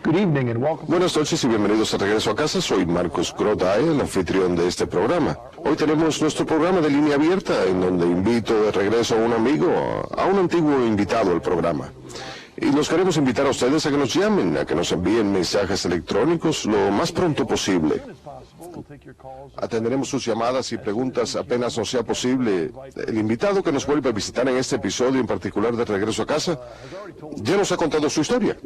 Good evening and welcome. Buenas noches y bienvenidos a Regreso a Casa. Soy Marcus Groday, el anfitrión de este programa. Hoy tenemos nuestro programa de línea abierta, en donde invito de regreso a un amigo, a un antiguo invitado al programa. Y los queremos invitar a ustedes a que nos llamen, a que nos envíen mensajes electrónicos lo más pronto posible. Atenderemos sus llamadas y preguntas apenas nos sea posible. El invitado que nos vuelve a visitar en este episodio en particular de Regreso a Casa ya nos ha contado su historia.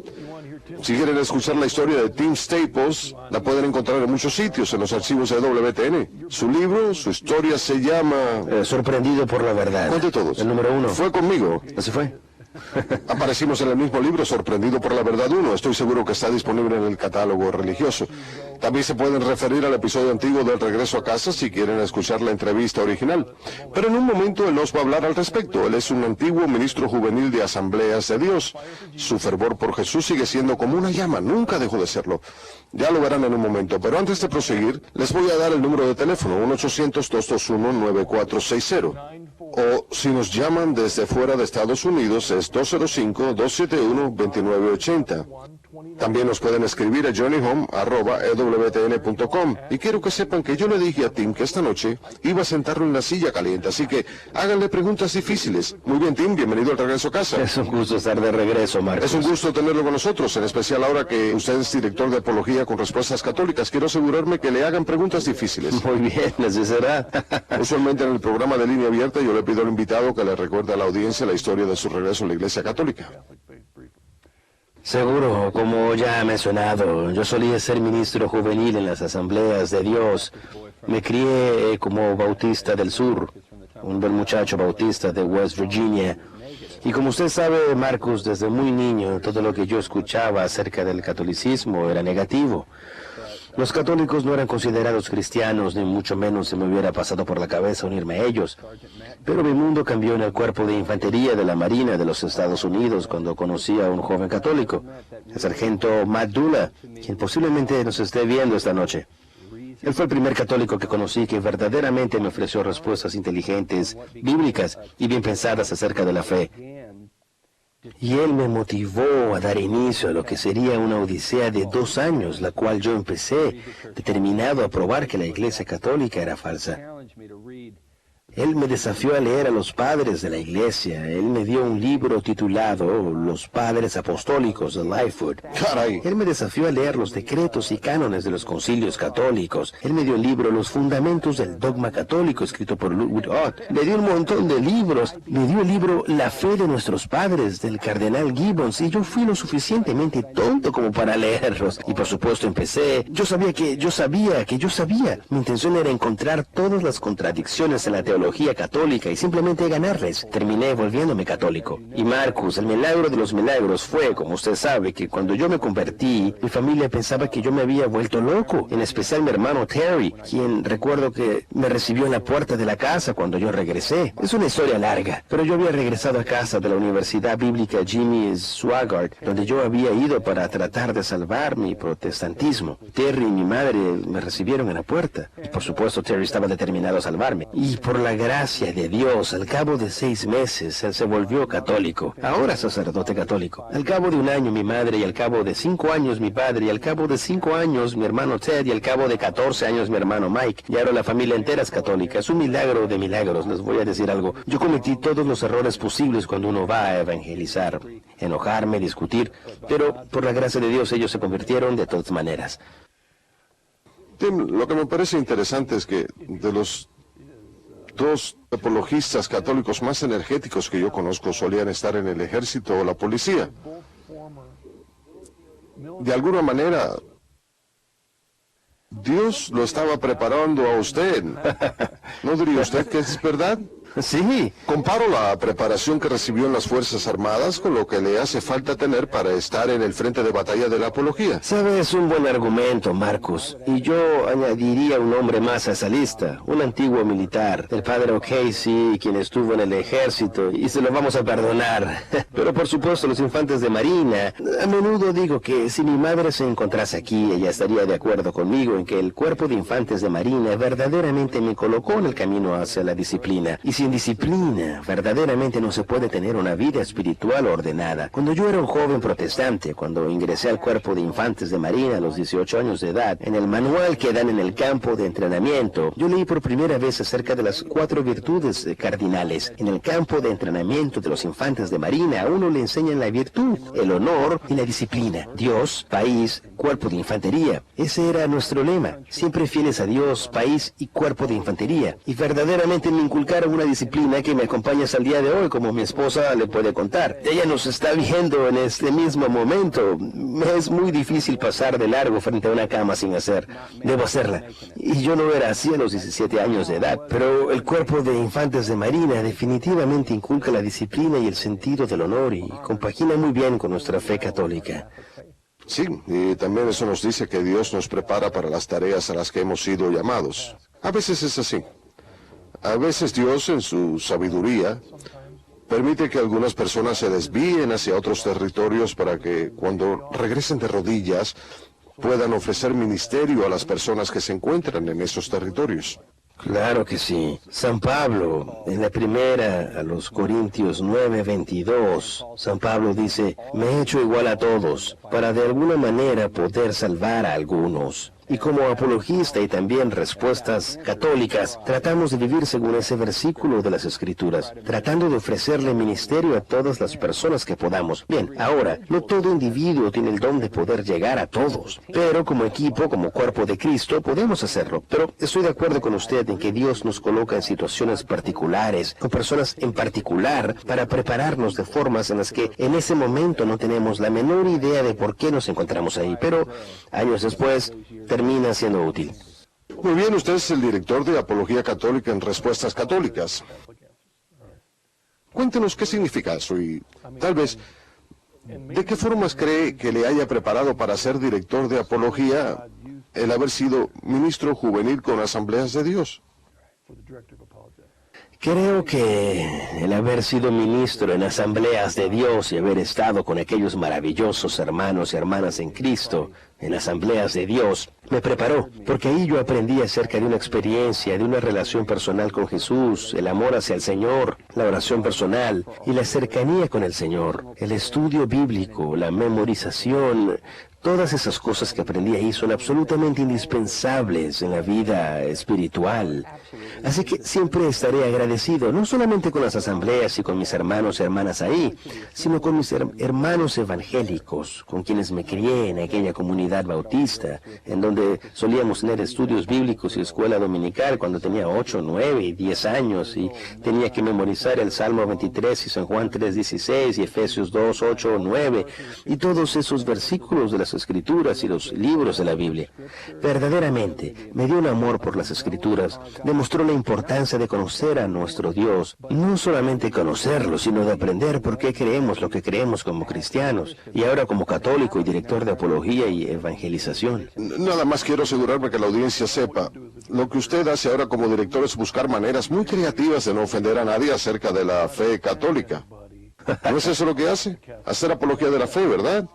Si quieren escuchar la historia de Tim Staples, la pueden encontrar en muchos sitios, en los archivos de WTN. Su libro, su historia se llama... Sorprendido por la verdad. ¿Cuál de todos? El número 1. Fue conmigo. ¿Así fue? Aparecimos en el mismo libro, Sorprendido por la Verdad 1. Estoy seguro que está disponible en el catálogo religioso. También se pueden referir al episodio antiguo del Regreso a Casa si quieren escuchar la entrevista original. Pero en un momento él nos va a hablar al respecto. Él es un antiguo ministro juvenil de Asambleas de Dios. Su fervor por Jesús sigue siendo como una llama, nunca dejó de serlo. Ya lo verán en un momento, pero antes de proseguir, les voy a dar el número de teléfono, 1-800-221-9460. O si nos llaman desde fuera de Estados Unidos es 205-271-2980. También nos pueden escribir a johnnyhome@ewtn.com. Y quiero que sepan que yo le dije a Tim que esta noche iba a sentarlo en la silla caliente, así que háganle preguntas difíciles. Muy bien, Tim, bienvenido al Regreso a Casa. Es un gusto estar de regreso, Marcos. Es un gusto tenerlo con nosotros, en especial ahora que usted es director de Apología con Respuestas Católicas. Quiero asegurarme que le hagan preguntas difíciles. Muy bien, así será. Usualmente en el programa de línea abierta yo le pido al invitado que le recuerde a la audiencia la historia de su regreso a la Iglesia Católica. Seguro, como ya he mencionado, yo solía ser ministro juvenil en las Asambleas de Dios. Me crié como bautista del sur, un buen muchacho bautista de West Virginia. Y como usted sabe, Marcus, desde muy niño, todo lo que yo escuchaba acerca del catolicismo era negativo. Los católicos no eran considerados cristianos, ni mucho menos se me hubiera pasado por la cabeza unirme a ellos. Pero mi mundo cambió en el cuerpo de infantería de la Marina de los Estados Unidos cuando conocí a un joven católico, el sargento Matt Dula, quien posiblemente nos esté viendo esta noche. Él fue el primer católico que conocí que verdaderamente me ofreció respuestas inteligentes, bíblicas y bien pensadas acerca de la fe. Y él me motivó a dar inicio a lo que sería una odisea de 2 años, la cual yo empecé determinado a probar que la Iglesia Católica era falsa. Él me desafió a leer a los padres de la Iglesia. Él me dio un libro titulado Los Padres Apostólicos de Lightfoot. Caray. Él me desafió a leer los decretos y cánones de los concilios católicos. Él me dio el libro Los Fundamentos del Dogma Católico, escrito por Ludwig Ott. Me dio un montón de libros. Me dio el libro La Fe de Nuestros Padres, del Cardenal Gibbons, y yo fui lo suficientemente tonto como para leerlos. Y por supuesto empecé. Yo sabía. Mi intención era encontrar todas las contradicciones en la teología católica y simplemente ganarles. Terminé volviéndome católico. Y Marcus, el milagro de los milagros fue, como usted sabe, que cuando yo me convertí, mi familia pensaba que yo me había vuelto loco, en especial mi hermano Terry, quien recuerdo que me recibió en la puerta de la casa cuando yo regresé. Es una historia larga, pero yo había regresado a casa de la Universidad Bíblica Jimmy Swaggart, donde yo había ido para tratar de salvar mi protestantismo. Terry y mi madre me recibieron en la puerta, y por supuesto Terry estaba determinado a salvarme. Y por la gracia de Dios, al cabo de 6 meses, él se volvió católico, ahora sacerdote católico. Al cabo de 1 año mi madre, y al cabo de 5 años mi padre, y al cabo de 5 años mi hermano Ted, y al cabo de 14 años mi hermano Mike. Y ahora la familia entera es católica. Es un milagro de milagros. Les voy a decir algo. Yo cometí todos los errores posibles cuando uno va a evangelizar. Enojarme, discutir, pero por la gracia de Dios ellos se convirtieron de todas maneras. Tim, lo que me parece interesante es que de los 2 apologistas católicos más energéticos que yo conozco solían estar en el ejército o la policía. De alguna manera, Dios lo estaba preparando a usted. ¿No diría usted que es verdad? Sí. Comparo la preparación que recibió en las Fuerzas Armadas con lo que le hace falta tener para estar en el frente de batalla de la apología. Sabe, es un buen argumento, Marcus. Y yo añadiría un hombre más a esa lista, un antiguo militar, el padre O'Casey, quien estuvo en el ejército, y se lo vamos a perdonar. Pero por supuesto, los infantes de Marina. A menudo digo que si mi madre se encontrase aquí, ella estaría de acuerdo conmigo en que el cuerpo de infantes de Marina verdaderamente me colocó en el camino hacia la disciplina. Y si Sin disciplina, verdaderamente no se puede tener una vida espiritual ordenada. Cuando yo era un joven protestante, cuando ingresé al cuerpo de infantes de marina a los 18 años de edad, en el manual que dan en el campo de entrenamiento, yo leí por primera vez acerca de las 4 virtudes cardinales. En el campo de entrenamiento de los infantes de marina, a uno le enseñan la virtud, el honor y la disciplina. Dios, país, cuerpo de infantería. Ese era nuestro lema. Siempre fieles a Dios, país y cuerpo de infantería. Y verdaderamente me inculcaron una disciplina que me acompaña hasta el día de hoy, como mi esposa le puede contar. Ella nos está viendo en este mismo momento. Me es muy difícil pasar de largo frente a una cama sin hacer. Debo hacerla. Y yo no era así a los 17 años de edad. Pero el cuerpo de infantes de marina definitivamente inculca la disciplina y el sentido del honor y compagina muy bien con nuestra fe católica. Sí, y también eso nos dice que Dios nos prepara para las tareas a las que hemos sido llamados. A veces es así. A veces Dios, en su sabiduría, permite que algunas personas se desvíen hacia otros territorios para que, cuando regresen de rodillas, puedan ofrecer ministerio a las personas que se encuentran en esos territorios. Claro que sí. San Pablo, en la primera a los Corintios 9:22, San Pablo dice, me he hecho igual a todos, para de alguna manera poder salvar a algunos. Y como apologista y también respuestas católicas, tratamos de vivir según ese versículo de las Escrituras, tratando de ofrecerle ministerio a todas las personas que podamos. Bien, ahora, no todo individuo tiene el don de poder llegar a todos, pero como equipo, como cuerpo de Cristo, podemos hacerlo. Pero estoy de acuerdo con usted en que Dios nos coloca en situaciones particulares, con personas en particular, para prepararnos de formas en las que en ese momento no tenemos la menor idea de por qué nos encontramos ahí, pero años después termina siendo útil. Muy bien, usted es el director de Apología Católica en Respuestas Católicas. Cuéntenos qué significa eso y, tal vez, ¿de qué formas cree que le haya preparado para ser director de Apología el haber sido ministro juvenil con Asambleas de Dios? Creo que el haber sido ministro en Asambleas de Dios y haber estado con aquellos maravillosos hermanos y hermanas en Cristo, en Asambleas de Dios, me preparó, porque ahí yo aprendí acerca de una experiencia, de una relación personal con Jesús, el amor hacia el Señor, la oración personal y la cercanía con el Señor, el estudio bíblico, la memorización. Todas esas cosas que aprendí ahí son absolutamente indispensables en la vida espiritual. Así que siempre estaré agradecido, no solamente con las asambleas y con mis hermanos y hermanas ahí, sino con mis hermanos evangélicos, con quienes me crié en aquella comunidad bautista, en donde solíamos tener estudios bíblicos y escuela dominical cuando tenía 8, 9 y 10 años, y tenía que memorizar el Salmo 23 y San Juan 3:16 y Efesios 2, 8, 9, y todos esos versículos de las Escrituras y los libros de la Biblia. Verdaderamente, me dio un amor por las Escrituras, demostró la importancia de conocer a nuestro Dios, y no solamente conocerlo, sino de aprender por qué creemos lo que creemos como cristianos, y ahora como católico y director de apología y evangelización. Nada más quiero asegurarme que la audiencia sepa, lo que usted hace ahora como director es buscar maneras muy creativas de no ofender a nadie acerca de la fe católica. ¿No es eso lo que hace? Hacer apología de la fe, ¿verdad?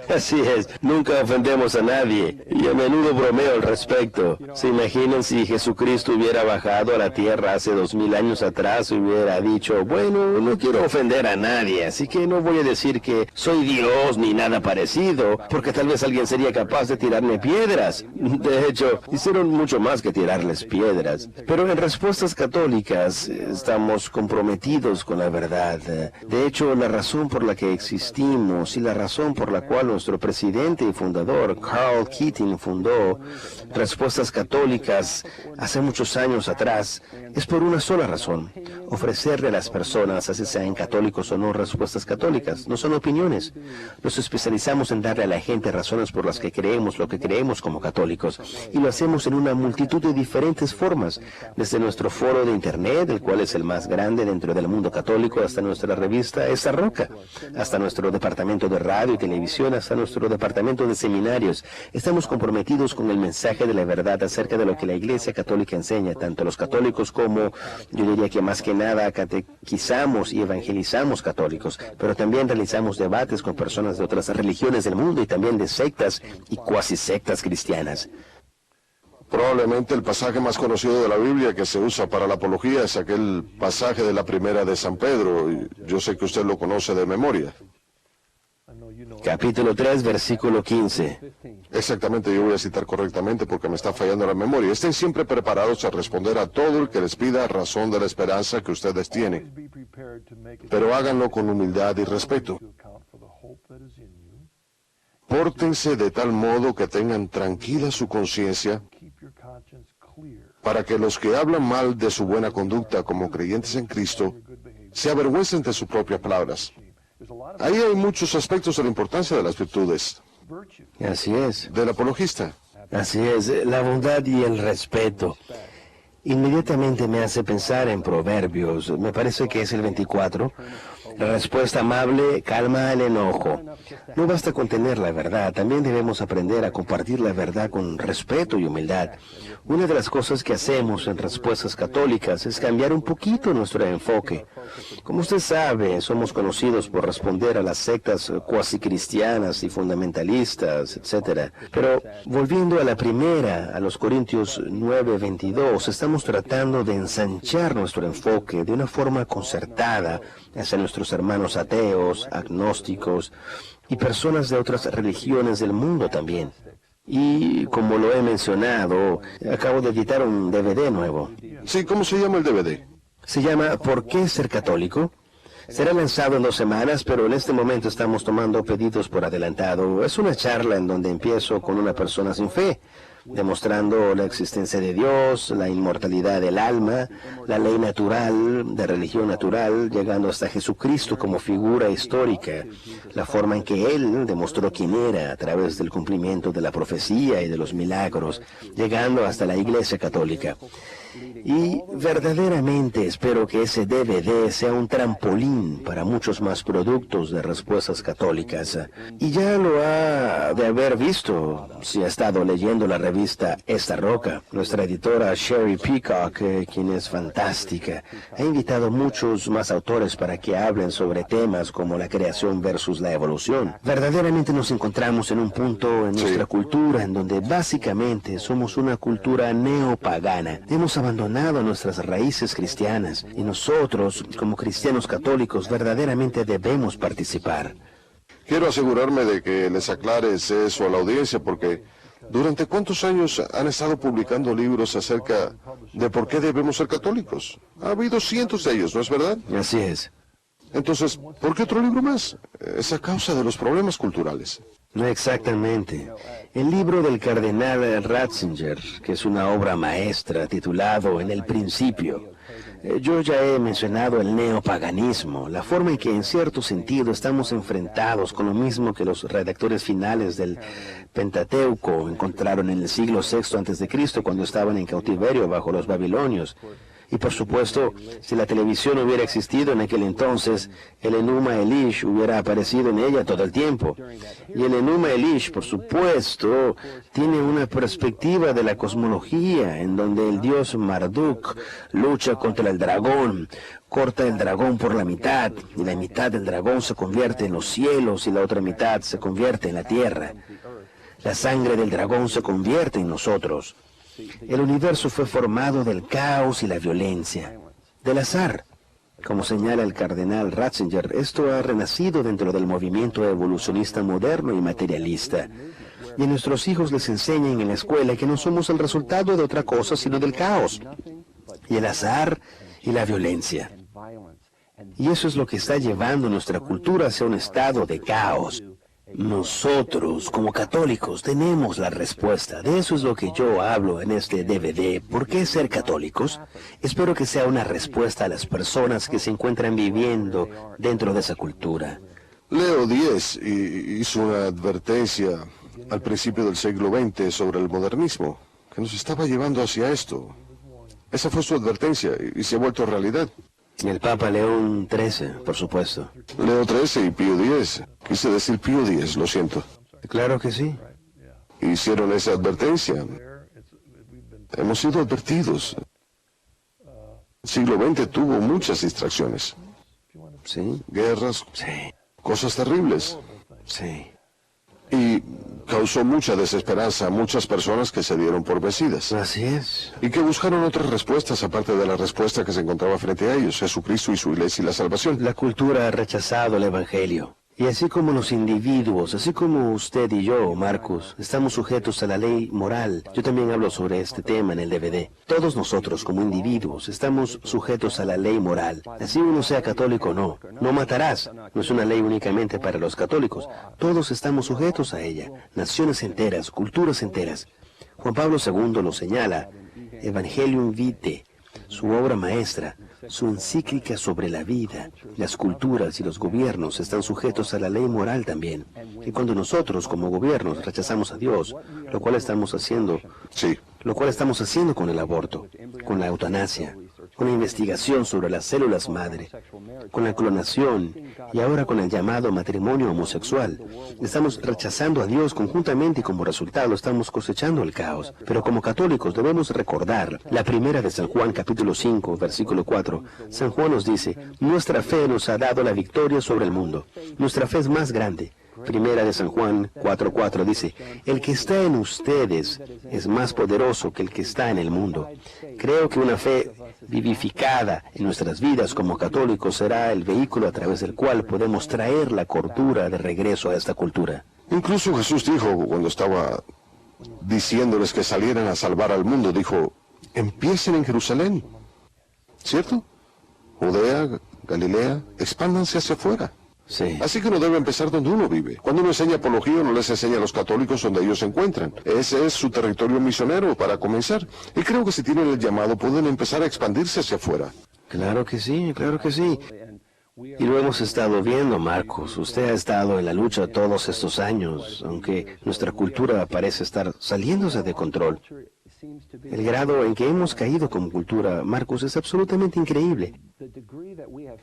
Así es, nunca ofendemos a nadie, y a menudo bromeo al respecto. ¿Se imaginan si Jesucristo hubiera bajado a la tierra hace 2000 años atrás y hubiera dicho, bueno, no quiero ofender a nadie, así que no voy a decir que soy Dios ni nada parecido, porque tal vez alguien sería capaz de tirarme piedras? De hecho, hicieron mucho más que tirarles piedras. Pero en Respuestas Católicas estamos comprometidos con la verdad. De hecho, la razón por la que existimos y la razón por la cual nuestro presidente y fundador, Carl Keating, fundó Respuestas Católicas hace muchos años atrás, es por una sola razón: ofrecerle a las personas, así sean católicos o no, respuestas católicas. No son opiniones. Nos especializamos en darle a la gente razones por las que creemos lo que creemos como católicos, y lo hacemos en una multitud de diferentes formas, desde nuestro foro de internet, el cual es el más grande dentro del mundo católico, hasta nuestra revista Esa Roca, hasta nuestro departamento de radio y televisión, hasta nuestro departamento de seminarios. Estamos comprometidos con el mensaje de la verdad acerca de lo que la Iglesia Católica enseña, tanto los católicos como, yo diría que más que nada, catequizamos y evangelizamos católicos, pero también realizamos debates con personas de otras religiones del mundo y también de sectas y cuasi sectas cristianas. Probablemente el pasaje más conocido de la Biblia que se usa para la apología es aquel pasaje de la primera de San Pedro. Y yo sé que usted lo conoce de memoria. Capítulo 3, versículo 15. Exactamente, yo voy a citar correctamente porque me está fallando la memoria. Estén siempre preparados a responder a todo el que les pida razón de la esperanza que ustedes tienen, pero háganlo con humildad y respeto. Pórtense de tal modo que tengan tranquila su conciencia, para que los que hablan mal de su buena conducta como creyentes en Cristo se avergüencen de sus propias palabras. Ahí hay muchos aspectos de la importancia de las virtudes. Así es. Del apologista. Así es, la bondad y el respeto. Inmediatamente me hace pensar en Proverbios, me parece que es el 24. La respuesta amable calma el enojo. No basta con tener la verdad, también debemos aprender a compartir la verdad con respeto y humildad. Una de las cosas que hacemos en Respuestas Católicas es cambiar un poquito nuestro enfoque. Como usted sabe, somos conocidos por responder a las sectas cuasi cristianas y fundamentalistas, etc. Pero volviendo a la primera, a los Corintios 9:22, estamos tratando de ensanchar nuestro enfoque de una forma concertada hacia nuestros hermanos ateos, agnósticos y personas de otras religiones del mundo también. Y como lo he mencionado, acabo de editar un DVD nuevo. Sí, ¿cómo se llama el DVD? Se llama ¿Por qué ser católico? Será lanzado en 2 semanas, pero en este momento estamos tomando pedidos por adelantado. Es una charla en donde empiezo con una persona sin fe, demostrando la existencia de Dios, la inmortalidad del alma, la ley natural, de religión natural, llegando hasta Jesucristo como figura histórica, la forma en que Él demostró quién era a través del cumplimiento de la profecía y de los milagros, llegando hasta la Iglesia Católica. Y verdaderamente espero que ese DVD sea un trampolín para muchos más productos de Respuestas Católicas. Y ya lo ha de haber visto si ha estado leyendo la revista Esta Roca. Nuestra editora Sherry Peacock, quien es fantástica, ha invitado muchos más autores para que hablen sobre temas como la creación versus la evolución. Verdaderamente nos encontramos en un punto en nuestra cultura en donde básicamente somos una cultura neopagana. Hemos abandonado nuestras raíces cristianas y nosotros, como cristianos católicos, verdaderamente debemos participar. Quiero asegurarme de que les aclares eso a la audiencia, porque ¿durante cuántos años han estado publicando libros acerca de por qué debemos ser católicos? Ha habido cientos de ellos, ¿no es verdad? Así es. Entonces, ¿por qué otro libro más? Es a causa de los problemas culturales. No exactamente. El libro del cardenal Ratzinger, que es una obra maestra titulado En el principio. Yo ya he mencionado el neopaganismo, la forma en que en cierto sentido estamos enfrentados con lo mismo que los redactores finales del Pentateuco encontraron en el siglo VI a.C. cuando estaban en cautiverio bajo los babilonios. Y por supuesto, si la televisión hubiera existido en aquel entonces, el Enuma Elish hubiera aparecido en ella todo el tiempo. Y el Enuma Elish, por supuesto, tiene una perspectiva de la cosmología en donde el dios Marduk lucha contra el dragón, corta el dragón por la mitad, y la mitad del dragón se convierte en los cielos y la otra mitad se convierte en la tierra. La sangre del dragón se convierte en nosotros. El universo fue formado del caos y la violencia, del azar. Como señala el cardenal Ratzinger, esto ha renacido dentro del movimiento evolucionista moderno y materialista. Y a nuestros hijos les enseñan en la escuela que no somos el resultado de otra cosa sino del caos, y el azar y la violencia. Y eso es lo que está llevando nuestra cultura hacia un estado de caos. Nosotros, como católicos, tenemos la respuesta. De eso es lo que yo hablo en este DVD. ¿Por qué ser católicos? Espero que sea una respuesta a las personas que se encuentran viviendo dentro de esa cultura. Leo X hizo una advertencia al principio del siglo XX sobre el modernismo, que nos estaba llevando hacia esto. Esa fue su advertencia y se ha vuelto realidad. El Papa León XIII, por supuesto. Leo XIII y Pío X. Quise decir Pío X, lo siento. Claro que sí. Hicieron esa advertencia. Hemos sido advertidos. El siglo XX tuvo muchas distracciones. Sí. Guerras. Sí. Cosas terribles. Sí. Y causó mucha desesperanza a muchas personas que se dieron por vencidas Así es. y que buscaron otras respuestas aparte de la respuesta que se encontraba frente a ellos, Jesucristo y su iglesia y la salvación. La cultura ha rechazado el Evangelio. Y así como los individuos, así como usted y yo, Marcus, estamos sujetos a la ley moral, yo también hablo sobre este tema en el DVD. Todos nosotros, como individuos, estamos sujetos a la ley moral. Así uno sea católico o no. No matarás. No es una ley únicamente para los católicos. Todos estamos sujetos a ella. Naciones enteras, culturas enteras. Juan Pablo II lo señala. Evangelium Vitae, su obra maestra, su encíclica sobre la vida, las culturas y los gobiernos están sujetos a la ley moral también. Y cuando nosotros, como gobiernos, rechazamos a Dios, lo cual estamos haciendo con el aborto, con la eutanasia, con la investigación sobre las células madre, con la clonación y ahora con el llamado matrimonio homosexual. Estamos rechazando a Dios conjuntamente y como resultado estamos cosechando el caos. Pero como católicos debemos recordar la primera de San Juan capítulo 5, versículo 4. San Juan nos dice, nuestra fe nos ha dado la victoria sobre el mundo. Nuestra fe es más grande. Primera de San Juan 4:4 dice, el que está en ustedes es más poderoso que el que está en el mundo. Creo que una fe vivificada en nuestras vidas como católicos será el vehículo a través del cual podemos traer la cordura de regreso a esta cultura. Incluso Jesús dijo, cuando estaba diciéndoles que salieran a salvar al mundo, dijo, empiecen en Jerusalén, ¿cierto? Judea, Galilea, expándanse hacia afuera. Sí. Así que uno debe empezar donde uno vive. Cuando uno enseña apología, uno les enseña a los católicos donde ellos se encuentran. Ese es su territorio misionero para comenzar. Y creo que si tienen el llamado, pueden empezar a expandirse hacia afuera. Claro que sí, claro que sí. Y lo hemos estado viendo, Marcos. Usted ha estado en la lucha todos estos años, aunque nuestra cultura parece estar saliéndose de control. El grado en que hemos caído como cultura, Marcos, es absolutamente increíble.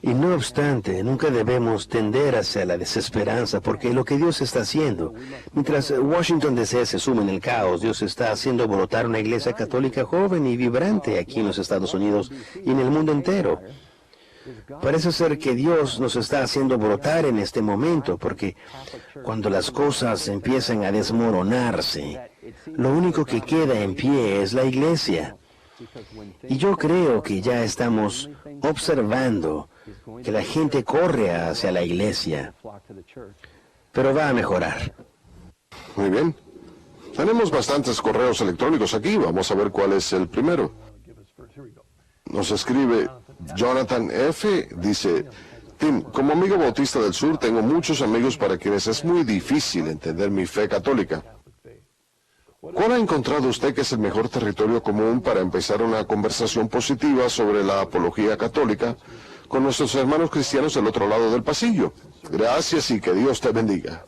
Y no obstante, nunca debemos tender hacia la desesperanza, porque lo que Dios está haciendo, mientras Washington DC se suma en el caos, Dios está haciendo brotar una iglesia católica joven y vibrante aquí en los Estados Unidos y en el mundo entero. Parece ser que Dios nos está haciendo brotar en este momento, porque cuando las cosas empiezan a desmoronarse, lo único que queda en pie es la iglesia. Y yo creo que ya estamos observando que la gente corre hacia la iglesia, pero va a mejorar. Muy bien. Tenemos bastantes correos electrónicos aquí. Vamos a ver cuál es el primero. Nos escribe Jonathan F. Dice, Tim, como amigo bautista del sur, tengo muchos amigos para quienes es muy difícil entender mi fe católica. ¿Cuál ha encontrado usted que es el mejor territorio común para empezar una conversación positiva sobre la apología católica con nuestros hermanos cristianos del otro lado del pasillo? Gracias y que Dios te bendiga.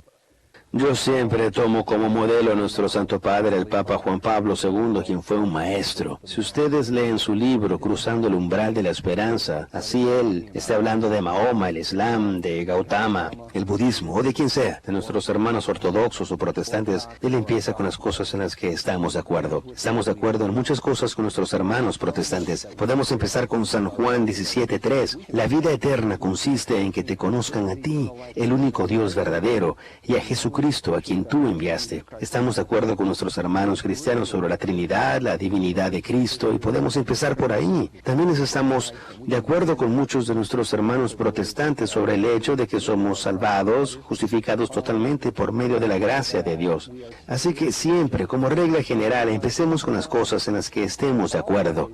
Yo siempre tomo como modelo a nuestro Santo Padre, el Papa Juan Pablo II, quien fue un maestro. Si ustedes leen su libro, Cruzando el umbral de la esperanza, así él está hablando de Mahoma, el Islam, de Gautama, el budismo, o de quien sea, de nuestros hermanos ortodoxos o protestantes, él empieza con las cosas en las que estamos de acuerdo. Estamos de acuerdo en muchas cosas con nuestros hermanos protestantes. Podemos empezar con San Juan 17:3. La vida eterna consiste en que te conozcan a ti, el único Dios verdadero, y a Jesucristo, a quien tú enviaste. Estamos de acuerdo con nuestros hermanos cristianos sobre la Trinidad, la divinidad de Cristo, y podemos empezar por ahí. También estamos de acuerdo con muchos de nuestros hermanos protestantes sobre el hecho de que somos salvados, justificados totalmente por medio de la gracia de Dios. Así que siempre, como regla general, empecemos con las cosas en las que estemos de acuerdo.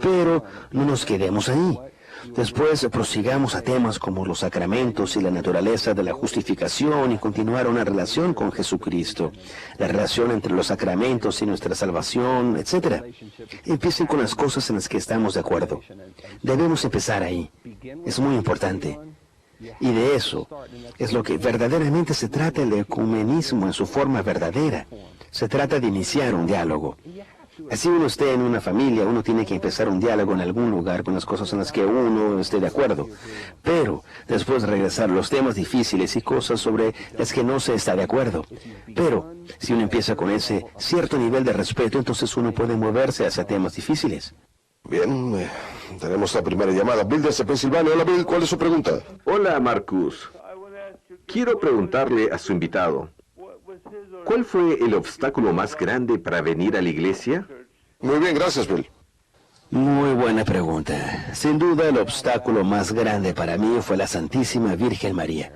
Pero no nos quedemos ahí. Después prosigamos a temas como los sacramentos y la naturaleza de la justificación y continuar una relación con Jesucristo, la relación entre los sacramentos y nuestra salvación, etc. Empiecen con las cosas en las que estamos de acuerdo. Debemos empezar ahí. Es muy importante. Y de eso es lo que verdaderamente se trata el ecumenismo en su forma verdadera. Se trata de iniciar un diálogo. Así uno esté en una familia, uno tiene que empezar un diálogo en algún lugar con las cosas en las que uno esté de acuerdo. Pero después regresar a los temas difíciles y cosas sobre las que no se está de acuerdo. Pero si uno empieza con ese cierto nivel de respeto, entonces uno puede moverse hacia temas difíciles. Bien, tenemos la primera llamada. Bill desde Pensilvania. Hola Bill, ¿cuál es su pregunta? Hola, Marcus. Quiero preguntarle a su invitado, ¿Cuál fue el obstáculo más grande para venir a la iglesia? Muy bien, gracias, Bill. Muy buena pregunta. Sin duda, el obstáculo más grande para mí fue la Santísima Virgen María.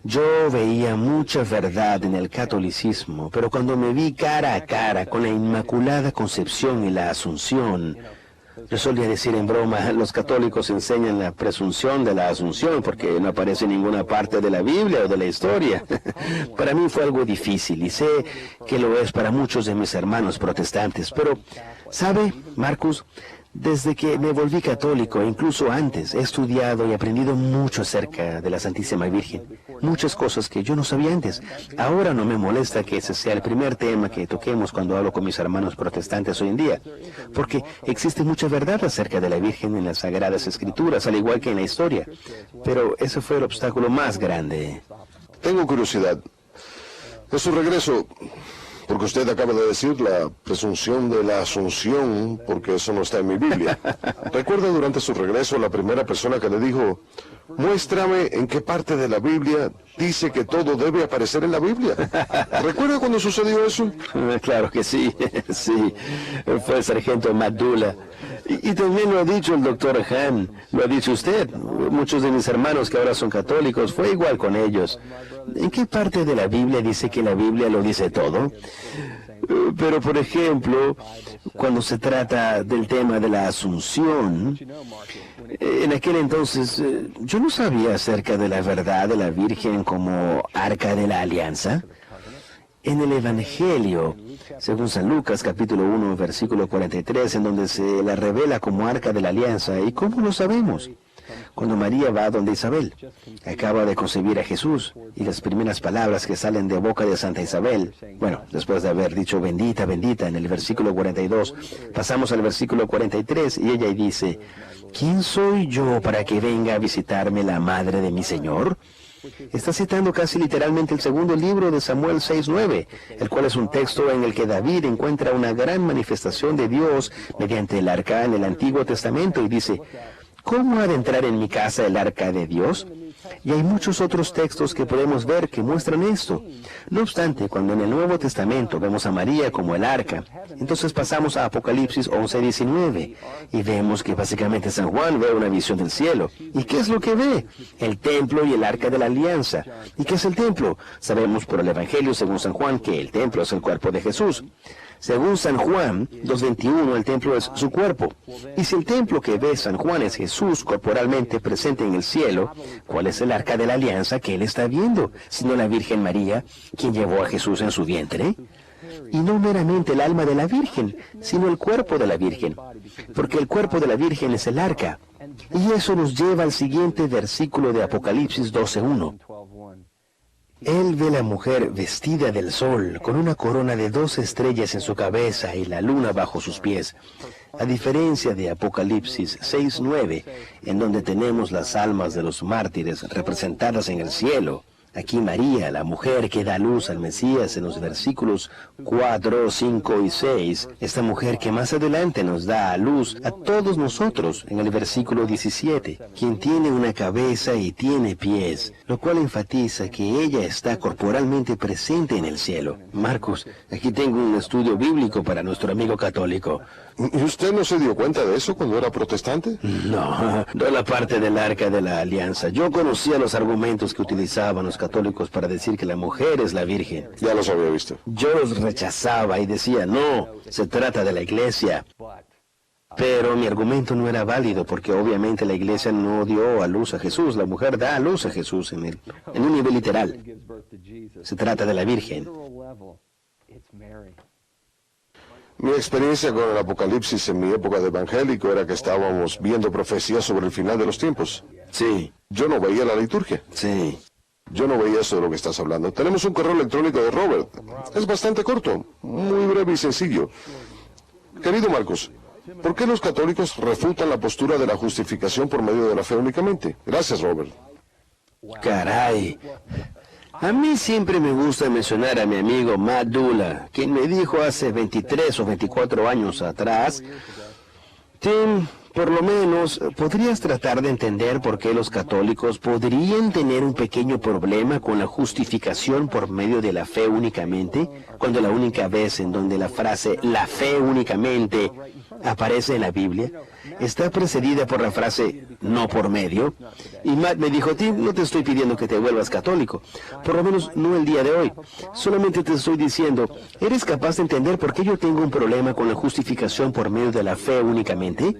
Yo veía mucha verdad en el catolicismo, pero cuando me vi cara a cara con la Inmaculada Concepción y la Asunción, yo solía decir en broma, los católicos enseñan la presunción de la Asunción porque no aparece en ninguna parte de la Biblia o de la historia. Para mí fue algo difícil y sé que lo es para muchos de mis hermanos protestantes, pero, ¿sabe, Marcus? Desde que me volví católico, incluso antes, he estudiado y aprendido mucho acerca de la Santísima Virgen. Muchas cosas que yo no sabía antes. Ahora no me molesta que ese sea el primer tema que toquemos cuando hablo con mis hermanos protestantes hoy en día, porque existe mucha verdad acerca de la Virgen en las Sagradas Escrituras, al igual que en la historia. Pero ese fue el obstáculo más grande. Tengo curiosidad. De su regreso, porque usted acaba de decir la presunción de la Asunción, porque eso no está en mi Biblia. ¿Recuerda durante su regreso la primera persona que le dijo, muéstrame en qué parte de la Biblia dice que todo debe aparecer en la Biblia? ¿Recuerda cuando sucedió eso? Claro que sí, sí. Fue el sargento Madula. Y también lo ha dicho el doctor Han, lo ha dicho usted. Muchos de mis hermanos que ahora son católicos, fue igual con ellos. ¿En qué parte de la Biblia dice que la Biblia lo dice todo? Pero, por ejemplo, cuando se trata del tema de la Asunción, en aquel entonces yo no sabía acerca de la verdad de la Virgen como Arca de la Alianza. En el Evangelio, según San Lucas, capítulo 1, versículo 43, en donde se la revela como Arca de la Alianza. ¿Y cómo lo sabemos? Cuando María va donde Isabel, acaba de concebir a Jesús, y las primeras palabras que salen de boca de Santa Isabel, bueno, después de haber dicho bendita, bendita en el versículo 42, pasamos al versículo 43 y ella dice, ¿quién soy yo para que venga a visitarme la madre de mi Señor? Está citando casi literalmente el segundo libro de Samuel 6:9, el cual es un texto en el que David encuentra una gran manifestación de Dios mediante el arca en el Antiguo Testamento y dice, ¿cómo ha de entrar en mi casa el arca de Dios? Y hay muchos otros textos que podemos ver que muestran esto. No obstante, cuando en el Nuevo Testamento vemos a María como el arca, entonces pasamos a Apocalipsis 11:19 y vemos que básicamente San Juan ve una visión del cielo. ¿Y qué es lo que ve? El templo y el arca de la alianza. ¿Y qué es el templo? Sabemos por el Evangelio según San Juan que el templo es el cuerpo de Jesús. Según San Juan 2:21, el templo es su cuerpo. Y si el templo que ve San Juan es Jesús corporalmente presente en el cielo, ¿cuál es el arca de la alianza que él está viendo? Sino la Virgen María, quien llevó a Jesús en su vientre. Y no meramente el alma de la Virgen, sino el cuerpo de la Virgen. Porque el cuerpo de la Virgen es el arca. Y eso nos lleva al siguiente versículo de Apocalipsis 12:1. Él ve la mujer vestida del sol, con una corona de 12 estrellas en su cabeza y la luna bajo sus pies. A diferencia de Apocalipsis 6:9, en donde tenemos las almas de los mártires representadas en el cielo, aquí María, la mujer que da luz al Mesías en los versículos 4, 5 y 6, esta mujer que más adelante nos da a luz a todos nosotros en el versículo 17, quien tiene una cabeza y tiene pies, lo cual enfatiza que ella está corporalmente presente en el cielo. Marcos, aquí tengo un estudio bíblico para nuestro amigo católico. ¿Y usted no se dio cuenta de eso cuando era protestante? No la parte del arca de la alianza. Yo conocía los argumentos que utilizaban los católicos para decir que la mujer es la Virgen. Ya los había visto. Yo los rechazaba y decía, no, se trata de la iglesia. Pero mi argumento no era válido porque obviamente la iglesia no dio a luz a Jesús. La mujer da a luz a Jesús en un nivel literal. Se trata de la Virgen. Mi experiencia con el Apocalipsis en mi época de evangélico era que estábamos viendo profecías sobre el final de los tiempos. Sí. Yo no veía la liturgia. Sí. Yo no veía eso de lo que estás hablando. Tenemos un correo electrónico de Robert. Es bastante corto, muy breve y sencillo. Querido Marcos, ¿por qué los católicos refutan la postura de la justificación por medio de la fe únicamente? Gracias, Robert. Caray. A mí siempre me gusta mencionar a mi amigo Matt Dula, quien me dijo hace 23 o 24 años atrás, Tim, Por lo menos, ¿podrías tratar de entender por qué los católicos podrían tener un pequeño problema con la justificación por medio de la fe únicamente, cuando la única vez en donde la frase "la fe únicamente" aparece en la Biblia está precedida por la frase "no por medio"? Y Matt me dijo: Tim, no te estoy pidiendo que te vuelvas católico, por lo menos no el día de hoy. Solamente te estoy diciendo, ¿eres capaz de entender por qué yo tengo un problema con la justificación por medio de la fe únicamente?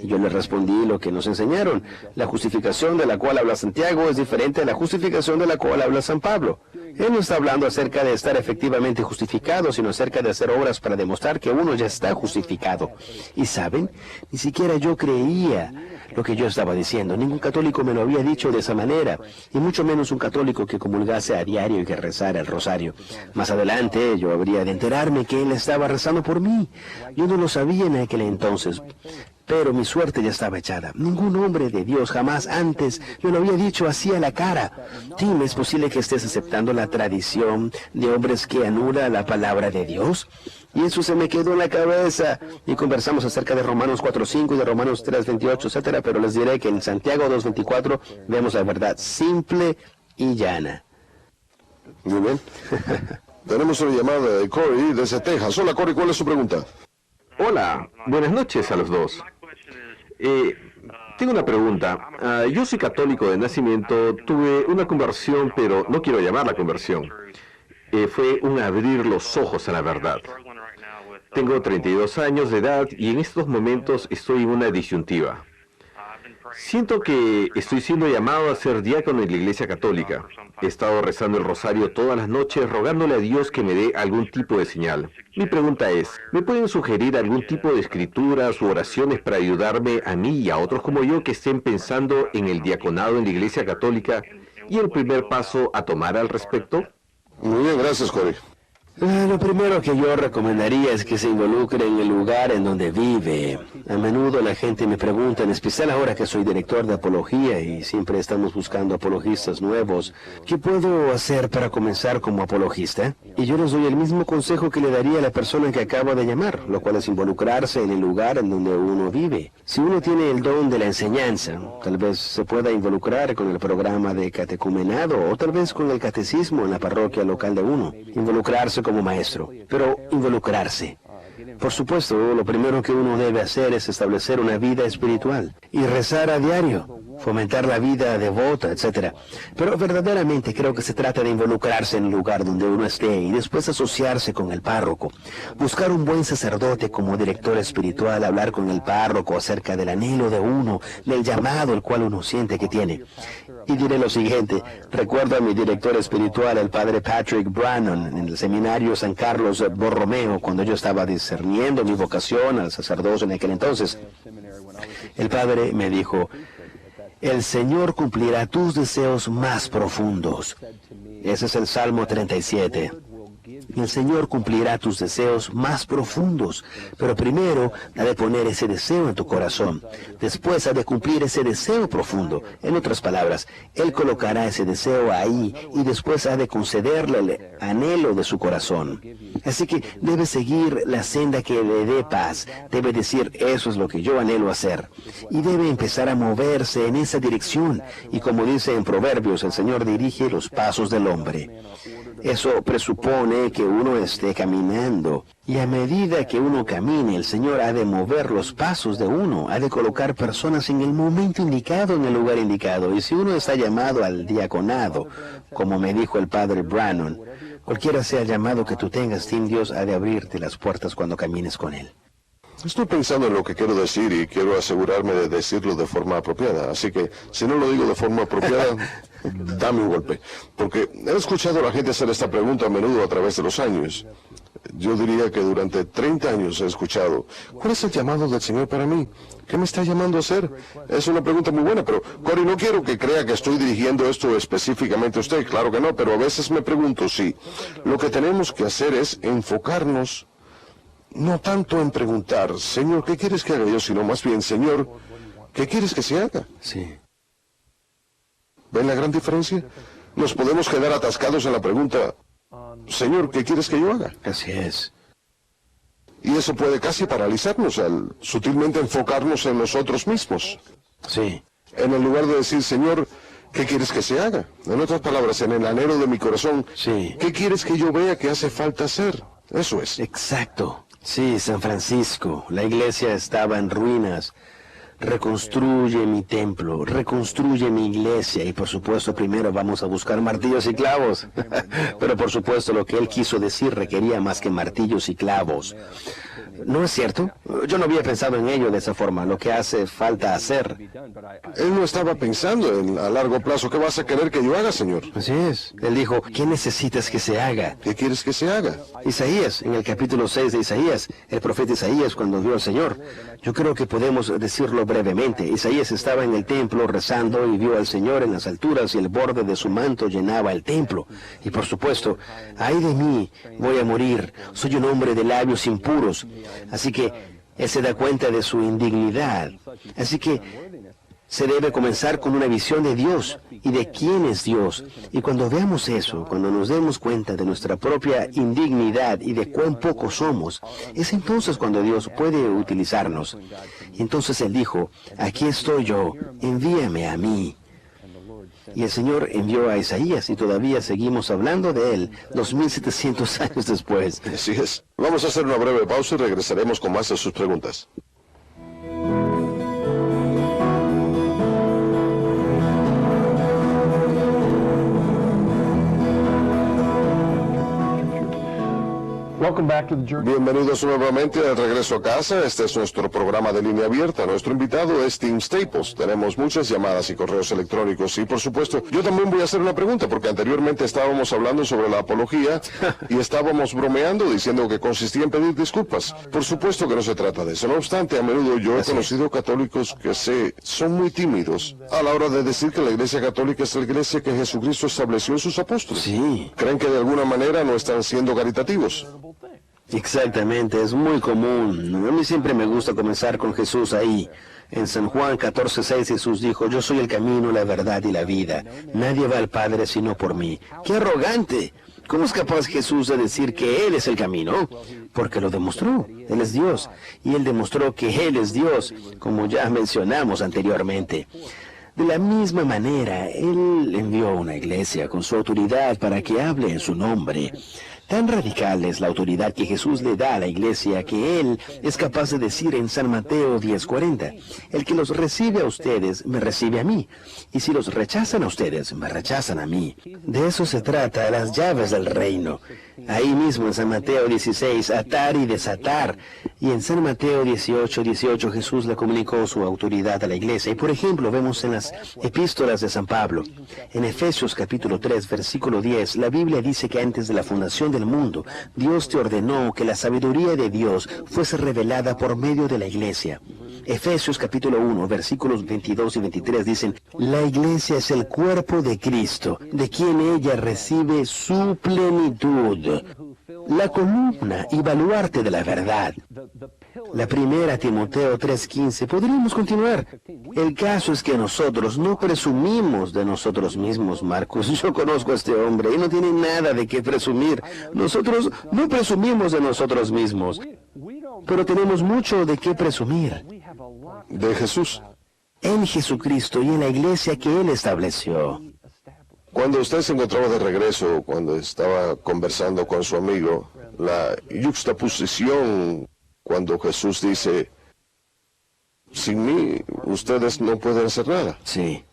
Y yo le respondí lo que nos enseñaron. La justificación de la cual habla Santiago es diferente a la justificación de la cual habla San Pablo. Él no está hablando acerca de estar efectivamente justificado, sino acerca de hacer obras para demostrar que uno ya está justificado. Y saben, ni siquiera yo creía lo que yo estaba diciendo. Ningún católico me lo había dicho de esa manera, y mucho menos un católico que comulgase a diario y que rezara el rosario. Más adelante yo habría de enterarme que él estaba rezando por mí. Yo no lo sabía en aquel entonces, pero mi suerte ya estaba echada. Ningún hombre de Dios jamás antes me lo había dicho así a la cara. Tim, ¿es posible que estés aceptando la tradición de hombres que anula la palabra de Dios? Y eso se me quedó en la cabeza. Y conversamos acerca de Romanos 4:5 y de Romanos 3:28, etcétera. Pero les diré que en Santiago 2:24 vemos la verdad simple y llana. Muy bien. Tenemos una llamada de Corey desde Texas. Hola, Corey, ¿cuál es su pregunta? Hola, buenas noches a los dos. Tengo una pregunta. Yo soy católico de nacimiento, tuve una conversión, pero no quiero llamarla conversión. Fue un abrir los ojos a la verdad. Tengo 32 años de edad y en estos momentos estoy en una disyuntiva. Siento que estoy siendo llamado a ser diácono en la Iglesia Católica. He estado rezando el rosario todas las noches, rogándole a Dios que me dé algún tipo de señal. Mi pregunta es, ¿me pueden sugerir algún tipo de escrituras u oraciones para ayudarme a mí y a otros como yo que estén pensando en el diaconado en la Iglesia Católica y el primer paso a tomar al respecto? Muy bien, gracias, Corey. Lo primero que yo recomendaría es que se involucre en el lugar en donde vive. A menudo la gente me pregunta, en especial ahora que soy director de apología y siempre estamos buscando apologistas nuevos, ¿qué puedo hacer para comenzar como apologista? Y yo les doy el mismo consejo que le daría a la persona que acabo de llamar, lo cual es involucrarse en el lugar en donde uno vive. Si uno tiene el don de la enseñanza, tal vez se pueda involucrar con el programa de catecumenado o tal vez con el catecismo en la parroquia local de uno. Involucrarse como maestro, pero involucrarse. Por supuesto, lo primero que uno debe hacer es establecer una vida espiritual y rezar a diario, fomentar la vida devota, etc. Pero verdaderamente creo que se trata de involucrarse en el lugar donde uno esté y después asociarse con el párroco, buscar un buen sacerdote como director espiritual, hablar con el párroco acerca del anhelo de uno, del llamado el cual uno siente que tiene. Y diré lo siguiente, recuerdo a mi director espiritual, el padre Patrick Brannon, en el seminario San Carlos Borromeo, cuando yo estaba discerniendo mi vocación al sacerdocio en aquel entonces. El padre me dijo, el Señor cumplirá tus deseos más profundos. Ese es el Salmo 37. El Señor cumplirá tus deseos más profundos, pero primero ha de poner ese deseo en tu corazón. Después ha de cumplir ese deseo profundo. En otras palabras, Él colocará ese deseo ahí y después ha de concederle el anhelo de su corazón. Así que debe seguir la senda que le dé paz. Debe decir, eso es lo que yo anhelo hacer. Y debe empezar a moverse en esa dirección. Y como dice en Proverbios, el Señor dirige los pasos del hombre. Eso presupone que uno esté caminando. Y a medida que uno camine, el Señor ha de mover los pasos de uno, ha de colocar personas en el momento indicado, en el lugar indicado. Y si uno está llamado al diaconado, como me dijo el padre Brannon, cualquiera sea el llamado que tú tengas, Tim, Dios ha de abrirte las puertas cuando camines con Él. Estoy pensando en lo que quiero decir y quiero asegurarme de decirlo de forma apropiada. Así que, si no lo digo de forma apropiada, dame un golpe. Porque he escuchado a la gente hacer esta pregunta a menudo a través de los años. Yo diría que durante 30 años he escuchado, ¿cuál es el llamado del Señor para mí? ¿Qué me está llamando a hacer? Es una pregunta muy buena, pero, Corey, no quiero que crea que estoy dirigiendo esto específicamente a usted. Claro que no, pero a veces me pregunto si lo que tenemos que hacer es enfocarnos no tanto en preguntar, Señor, ¿qué quieres que haga yo? Sino más bien, Señor, ¿qué quieres que se haga? Sí. ¿Ven la gran diferencia? Nos podemos quedar atascados en la pregunta, Señor, ¿qué quieres que yo haga? Así es. Y eso puede casi paralizarnos al sutilmente enfocarnos en nosotros mismos. Sí. En el lugar de decir, Señor, ¿qué quieres que se haga? En otras palabras, en el anhelo de mi corazón, Sí. ¿qué quieres que yo vea que hace falta hacer? Eso es. Exacto. Sí, San Francisco. La iglesia estaba en ruinas. Reconstruye mi templo, reconstruye mi iglesia y por supuesto primero vamos a buscar martillos y clavos. Pero por supuesto lo que él quiso decir requería más que martillos y clavos. ¿No es cierto? Yo no había pensado en ello de esa forma, lo que hace falta hacer. Él no estaba pensando a largo plazo, ¿qué vas a querer que yo haga, Señor? Así es. Él dijo, ¿qué necesitas que se haga? ¿Qué quieres que se haga? Isaías, en el capítulo 6 de Isaías, el profeta Isaías cuando vio al Señor. Yo creo que podemos decirlo brevemente. Isaías estaba en el templo rezando y vio al Señor en las alturas y el borde de su manto llenaba el templo. Y por supuesto, ¡ay de mí! Voy a morir. Soy un hombre de labios impuros. Así que él se da cuenta de su indignidad. Así que se debe comenzar con una visión de Dios y de quién es Dios. Y cuando veamos eso, cuando nos demos cuenta de nuestra propia indignidad y de cuán pocos somos, es entonces cuando Dios puede utilizarnos. Y entonces Él dijo, aquí estoy yo, envíame a mí. Y el Señor envió a Isaías y todavía seguimos hablando de Él 2700 años después. Así es. Vamos a hacer una breve pausa y regresaremos con más de sus preguntas. Bienvenidos nuevamente al regreso a casa. Este es nuestro programa de línea abierta. Nuestro invitado es Tim Staples. Tenemos muchas llamadas y correos electrónicos. Y por supuesto, yo también voy a hacer una pregunta, porque anteriormente estábamos hablando sobre la apología y estábamos bromeando diciendo que consistía en pedir disculpas. Por supuesto que no se trata de eso. No obstante, a menudo yo he conocido católicos que son muy tímidos a la hora de decir que la Iglesia Católica es la iglesia que Jesucristo estableció en sus apóstoles. Sí. Creen que de alguna manera no están siendo caritativos. Exactamente, es muy común. A mí siempre me gusta comenzar con Jesús ahí. En San Juan 14:6 Jesús dijo, yo soy el camino, la verdad y la vida. Nadie va al Padre sino por mí. ¡Qué arrogante! ¿Cómo es capaz Jesús de decir que Él es el camino? Porque lo demostró. Él es Dios. Y Él demostró que Él es Dios, como ya mencionamos anteriormente. De la misma manera, Él envió una iglesia con su autoridad para que hable en su nombre. Tan radical es la autoridad que Jesús le da a la iglesia que Él es capaz de decir en San Mateo 10:40, el que los recibe a ustedes, me recibe a mí, y si los rechazan a ustedes, me rechazan a mí. De eso se trata, las llaves del reino. Ahí mismo en San Mateo 16, atar y desatar. Y en San Mateo 18:18 Jesús le comunicó su autoridad a la iglesia. Y por ejemplo, vemos en las epístolas de San Pablo, en Efesios capítulo 3, versículo 10, la Biblia dice que antes de la fundación del mundo, Dios te ordenó que la sabiduría de Dios fuese revelada por medio de la iglesia. Efesios capítulo 1, versículos 22 y 23 dicen, la iglesia es el cuerpo de Cristo, de quien ella recibe su plenitud. La columna y baluarte de la verdad. La primera Timoteo 3:15. Podríamos continuar. El caso es que nosotros no presumimos de nosotros mismos, Marcos. Yo conozco a este hombre y no tiene nada de qué presumir. Nosotros no presumimos de nosotros mismos, pero tenemos mucho de qué presumir. De Jesús. En Jesucristo y en la iglesia que Él estableció. Cuando usted se encontraba de regreso, cuando estaba conversando con su amigo, la yuxtaposición, cuando Jesús dice, sin mí ustedes no pueden hacer nada. Sí.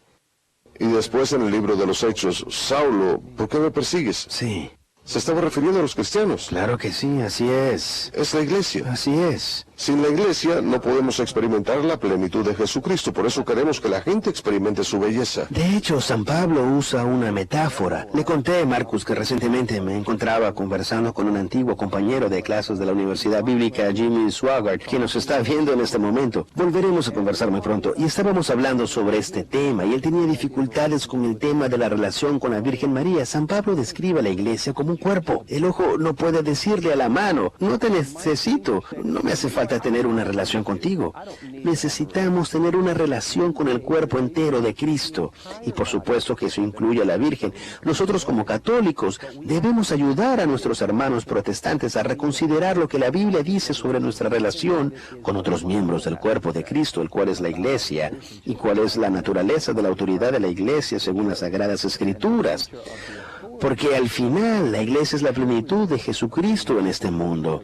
Y después en el libro de los Hechos, Saulo, ¿por qué me persigues? Sí. Se estaba refiriendo a los cristianos. Claro que sí, así es. Es la iglesia. Así es. Sin la iglesia no podemos experimentar la plenitud de Jesucristo. Por eso queremos que la gente experimente su belleza. De hecho, San Pablo usa una metáfora. Le conté, Marcus, que recientemente me encontraba conversando con un antiguo compañero de clases de la Universidad Bíblica, Jimmy Swaggart, quien nos está viendo en este momento. Volveremos a conversar muy pronto. Y estábamos hablando sobre este tema, y él tenía dificultades con el tema de la relación con la Virgen María. San Pablo describe a la iglesia como un cuerpo. El ojo no puede decirle a la mano, no te necesito, no me hace falta falta tener una relación contigo. Necesitamos tener una relación con el cuerpo entero de Cristo. Y por supuesto que eso incluye a la Virgen. Nosotros como católicos debemos ayudar a nuestros hermanos protestantes a reconsiderar lo que la Biblia dice sobre nuestra relación con otros miembros del cuerpo de Cristo, el cual es la Iglesia, y cuál es la naturaleza de la autoridad de la Iglesia según las Sagradas Escrituras. Porque al final la Iglesia es la plenitud de Jesucristo en este mundo.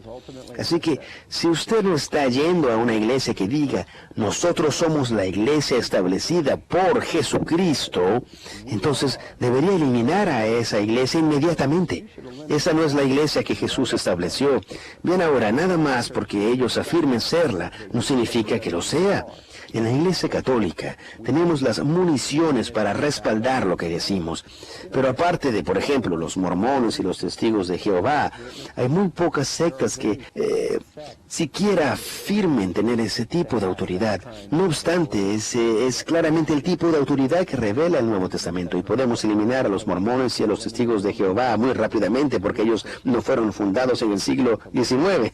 Así que si usted no está yendo a una iglesia que diga, nosotros somos la iglesia establecida por Jesucristo, entonces debería eliminar a esa iglesia inmediatamente. Esa no es la iglesia que Jesús estableció. Bien, ahora, nada más porque ellos afirmen serla, no significa que lo sea. En la Iglesia Católica tenemos las municiones para respaldar lo que decimos. Pero aparte de, por ejemplo, los mormones y los testigos de Jehová, hay muy pocas sectas que siquiera afirmen tener ese tipo de autoridad. No obstante, ese es claramente el tipo de autoridad que revela el Nuevo Testamento. Y podemos eliminar a los mormones y a los testigos de Jehová muy rápidamente porque ellos no fueron fundados en el siglo XIX.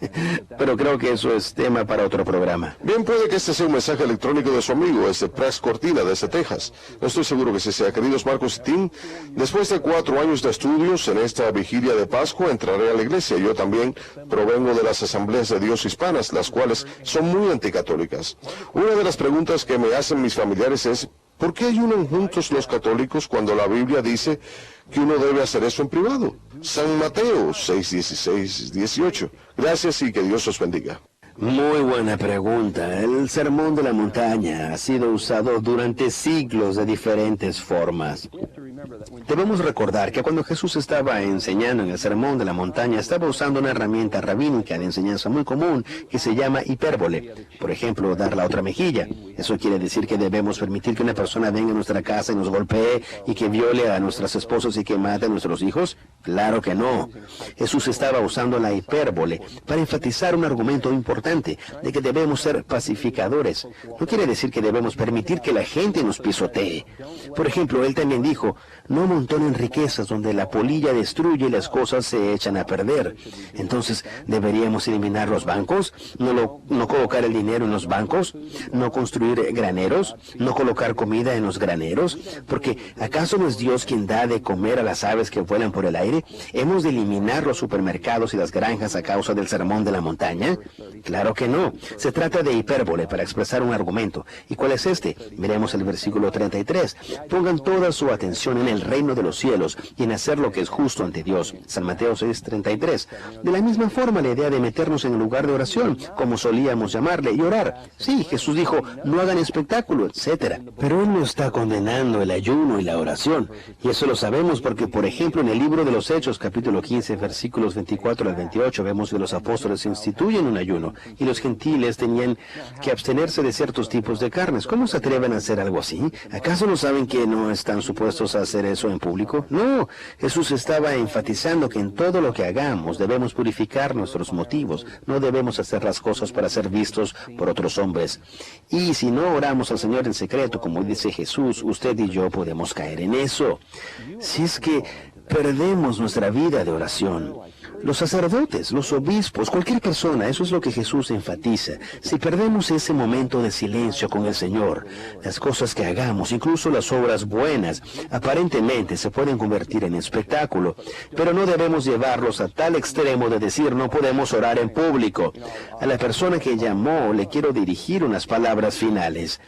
Pero creo que eso es tema para otro programa. Bien, puede que este sea un mensaje electrónico de su amigo, Prax Cortina, desde Texas. No estoy seguro que sea. Queridos Marcos y Tim, después de 4 años de estudios en esta vigilia de Pascua, entraré a la iglesia. Yo también provengo de las Asambleas de Dios hispanas, las cuales son muy anticatólicas. Una de las preguntas que me hacen mis familiares es, ¿por qué ayunan juntos los católicos cuando la Biblia dice que uno debe hacer eso en privado? San Mateo 6:16-18. Gracias y que Dios os bendiga. Muy buena pregunta. El Sermón de la Montaña ha sido usado durante siglos de diferentes formas. Debemos recordar que cuando Jesús estaba enseñando en el Sermón de la Montaña, estaba usando una herramienta rabínica de enseñanza muy común que se llama hipérbole. Por ejemplo, dar la otra mejilla. ¿Eso quiere decir que debemos permitir que una persona venga a nuestra casa y nos golpee y que viole a nuestras esposas y que mate a nuestros hijos? Claro que no. Jesús estaba usando la hipérbole para enfatizar un argumento importante de que debemos ser pacificadores. No quiere decir que debemos permitir que la gente nos pisotee. Por ejemplo, él también dijo, no amontonen riquezas donde la polilla destruye y las cosas se echan a perder. Entonces, ¿deberíamos eliminar los bancos? ¿No colocar el dinero en los bancos? ¿No construir graneros? ¿No colocar comida en los graneros? Porque, ¿acaso no es Dios quien da de comer a las aves que vuelan por el aire? ¿Hemos de eliminar los supermercados y las granjas a causa del Sermón de la Montaña? Claro que no. Se trata de hipérbole para expresar un argumento. ¿Y cuál es este? Miremos el versículo 33. Pongan toda su atención en el reino de los cielos y en hacer lo que es justo ante Dios. San Mateo 6:33. De la misma forma, la idea de meternos en el lugar de oración, como solíamos llamarle, y orar. Sí, Jesús dijo, no hagan espectáculo, etc. Pero Él no está condenando el ayuno y la oración. Y eso lo sabemos porque, por ejemplo, en el libro de los Hechos, capítulo 15, versículos 24 al 28, vemos que los apóstoles instituyen un ayuno y los gentiles tenían que abstenerse de ciertos tipos de carnes. ¿Cómo se atreven a hacer algo así? ¿Acaso no saben que no están supuestos a hacer eso en público? No, Jesús estaba enfatizando que en todo lo que hagamos debemos purificar nuestros motivos. No debemos hacer las cosas para ser vistos por otros hombres. Y si no oramos al Señor en secreto, como dice Jesús, usted y yo podemos caer en eso. Si es que perdemos nuestra vida de oración. Los sacerdotes, los obispos, cualquier persona, eso es lo que Jesús enfatiza. Si perdemos ese momento de silencio con el Señor, las cosas que hagamos, incluso las obras buenas, aparentemente se pueden convertir en espectáculo, pero no debemos llevarlos a tal extremo de decir no podemos orar en público. A la persona que llamó le quiero dirigir unas palabras finales.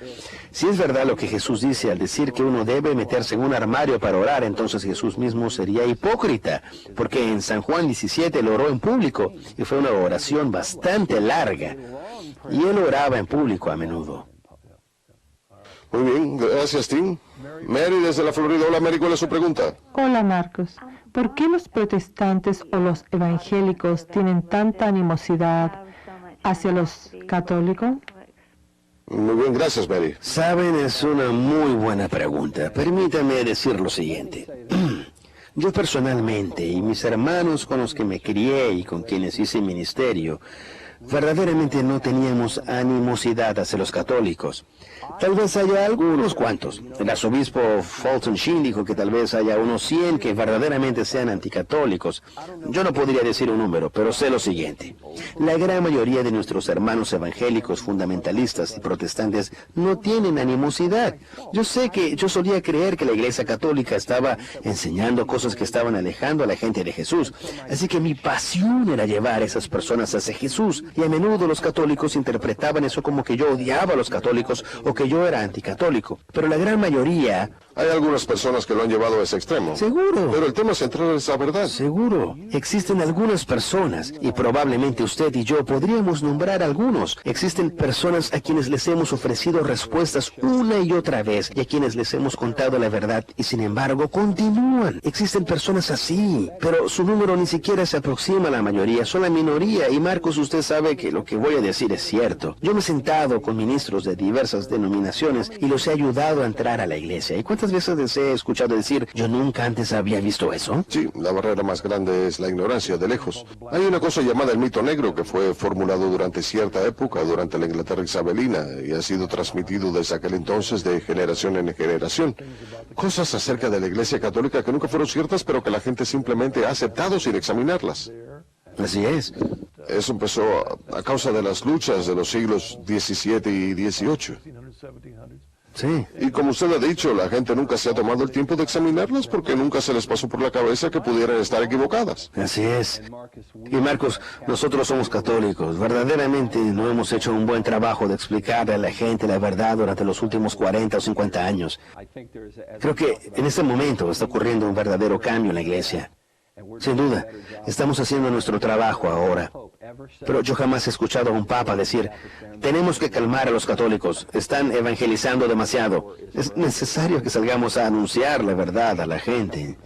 Si es verdad lo que Jesús dice al decir que uno debe meterse en un armario para orar, entonces Jesús mismo sería hipócrita, porque en San Juan 17 él oró en público y fue una oración bastante larga, y él oraba en público a menudo. Muy bien, gracias, Tim. Mary desde la Florida. Hola, Mary, ¿cuál es su pregunta? Hola, Marcos. ¿Por qué los protestantes o los evangélicos tienen tanta animosidad hacia los católicos? Muy bien, gracias, Mary. Saben, es una muy buena pregunta. Permítame decir lo siguiente. Yo personalmente y mis hermanos con los que me crié y con quienes hice ministerio, verdaderamente no teníamos animosidad hacia los católicos. Tal vez haya algunos cuantos. El arzobispo Fulton Sheen dijo que tal vez haya unos 100 que verdaderamente sean anticatólicos. Yo no podría decir un número, pero sé lo siguiente. La gran mayoría de nuestros hermanos evangélicos, fundamentalistas y protestantes no tienen animosidad. Yo sé que yo solía creer que la Iglesia Católica estaba enseñando cosas que estaban alejando a la gente de Jesús. Así que mi pasión era llevar a esas personas hacia Jesús. Y a menudo los católicos interpretaban eso como que yo odiaba a los católicos o que yo era anticatólico. Pero la gran mayoría... Hay algunas personas que lo han llevado a ese extremo. Seguro. Pero el tema central es la verdad. Seguro. Existen algunas personas, y probablemente usted y yo podríamos nombrar algunos. Existen personas a quienes les hemos ofrecido respuestas una y otra vez, y a quienes les hemos contado la verdad, y sin embargo continúan. Existen personas así, pero su número ni siquiera se aproxima a la mayoría, son la minoría, y Marcos, usted sabe que lo que voy a decir es cierto. Yo me he sentado con ministros de diversas denominaciones y los he ayudado a entrar a la iglesia. ¿Y cuántas veces les he escuchado decir, yo nunca antes había visto eso? Sí, la barrera más grande es la ignorancia, de lejos. Hay una cosa llamada el mito negro que fue formulado durante cierta época, durante la Inglaterra isabelina, y ha sido transmitido desde aquel entonces de generación en generación. Cosas acerca de la Iglesia Católica que nunca fueron ciertas, pero que la gente simplemente ha aceptado sin examinarlas. Así es. Eso empezó a causa de las luchas de los siglos XVII y XVIII. Sí. Y como usted ha dicho, la gente nunca se ha tomado el tiempo de examinarlas porque nunca se les pasó por la cabeza que pudieran estar equivocadas. Así es. Y Marcos, nosotros somos católicos. Verdaderamente no hemos hecho un buen trabajo de explicarle a la gente la verdad durante los últimos 40 o 50 años. Creo que en este momento está ocurriendo un verdadero cambio en la iglesia. Sin duda, estamos haciendo nuestro trabajo ahora. Pero yo jamás he escuchado a un papa decir, tenemos que calmar a los católicos, están evangelizando demasiado. Es necesario que salgamos a anunciar la verdad a la gente.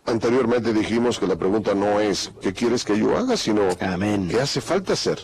Anteriormente dijimos que la pregunta no es ¿qué quieres que yo haga?, sino Amén. ¿qué hace falta hacer?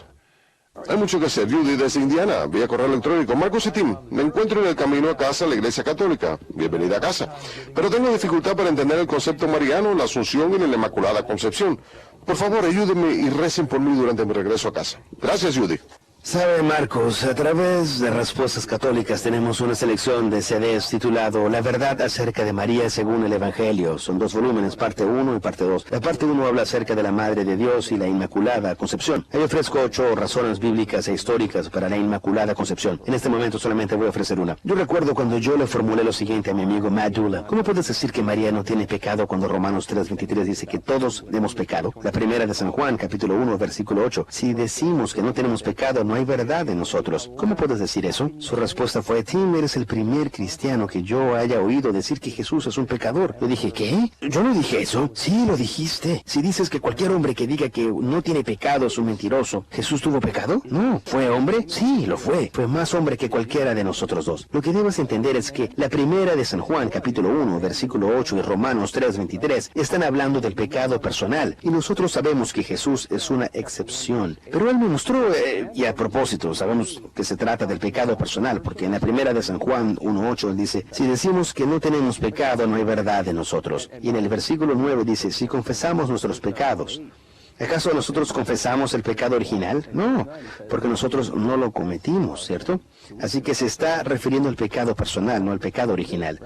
Hay mucho que hacer. Judy desde Indiana, vía correo electrónico. Marcos y Tim, me encuentro en el camino a casa a la Iglesia Católica. Bienvenida a casa. Pero tengo dificultad para entender el concepto mariano, la Asunción y la Inmaculada Concepción. Por favor, ayúdenme y recen por mí durante mi regreso a casa. Gracias, Judy. Sabe, Marcos, a través de Respuestas Católicas tenemos una selección de CDs titulado La verdad acerca de María según el Evangelio. Son 2 volúmenes, parte 1 y parte 2. La parte 1 habla acerca de la Madre de Dios y la Inmaculada Concepción. Ahí ofrezco 8 razones bíblicas e históricas para la Inmaculada Concepción. En este momento solamente voy a ofrecer una. Yo recuerdo cuando yo le formulé lo siguiente a mi amigo Matt Dula. ¿Cómo puedes decir que María no tiene pecado cuando Romanos 3:23 dice que todos hemos pecado? La primera de San Juan, capítulo 1, versículo 8. Si decimos que no tenemos pecado, no hay verdad en nosotros. ¿Cómo puedes decir eso? Su respuesta fue, Tim, eres el primer cristiano que yo haya oído decir que Jesús es un pecador. Le dije, ¿qué? Yo no dije eso. Sí, lo dijiste. Si dices que cualquier hombre que diga que no tiene pecado es un mentiroso, ¿Jesús tuvo pecado? No. ¿Fue hombre? Sí, lo fue. Fue más hombre que cualquiera de nosotros dos. Lo que debes entender es que la primera de San Juan, capítulo 1, versículo 8 y Romanos 3:23 están hablando del pecado personal. Y nosotros sabemos que Jesús es una excepción. Pero Él me mostró, y a propósito, sabemos que se trata del pecado personal, porque en la primera de San Juan 1:8 Él dice, si decimos que no tenemos pecado, no hay verdad en nosotros. Y en el versículo 9 dice, si confesamos nuestros pecados, ¿acaso nosotros confesamos el pecado original? No, porque nosotros no lo cometimos, ¿cierto? Así que se está refiriendo al pecado personal, no al pecado original.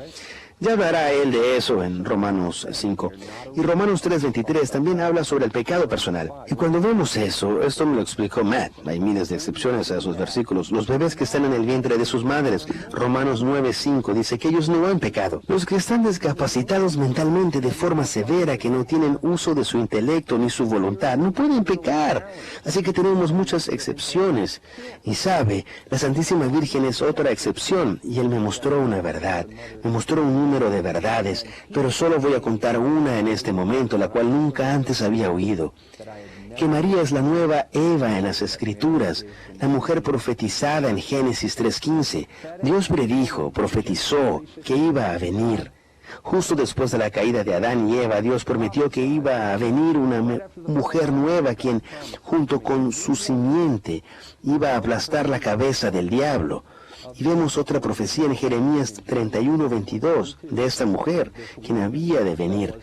Ya hablará él de eso en Romanos 5. Y Romanos 3:23 también habla sobre el pecado personal. Y cuando vemos eso, esto me lo explicó Matt. Hay miles de excepciones a esos versículos. Los bebés que están en el vientre de sus madres. Romanos 9:5 dice que ellos no han pecado. Los que están discapacitados mentalmente de forma severa, que no tienen uso de su intelecto ni su voluntad, no pueden pecar. Así que tenemos muchas excepciones. Y sabe, la Santísima Virgen es otra excepción. Y Él me mostró una verdad. Me mostró un número de verdades, pero solo voy a contar una en este momento, la cual nunca antes había oído. Que María es la nueva Eva en las Escrituras, la mujer profetizada en Génesis 3:15. Dios predijo, profetizó que iba a venir. Justo después de la caída de Adán y Eva, Dios prometió que iba a venir una mujer nueva quien, junto con su simiente, iba a aplastar la cabeza del diablo. Y vemos otra profecía en Jeremías 31:22 de esta mujer, quien había de venir.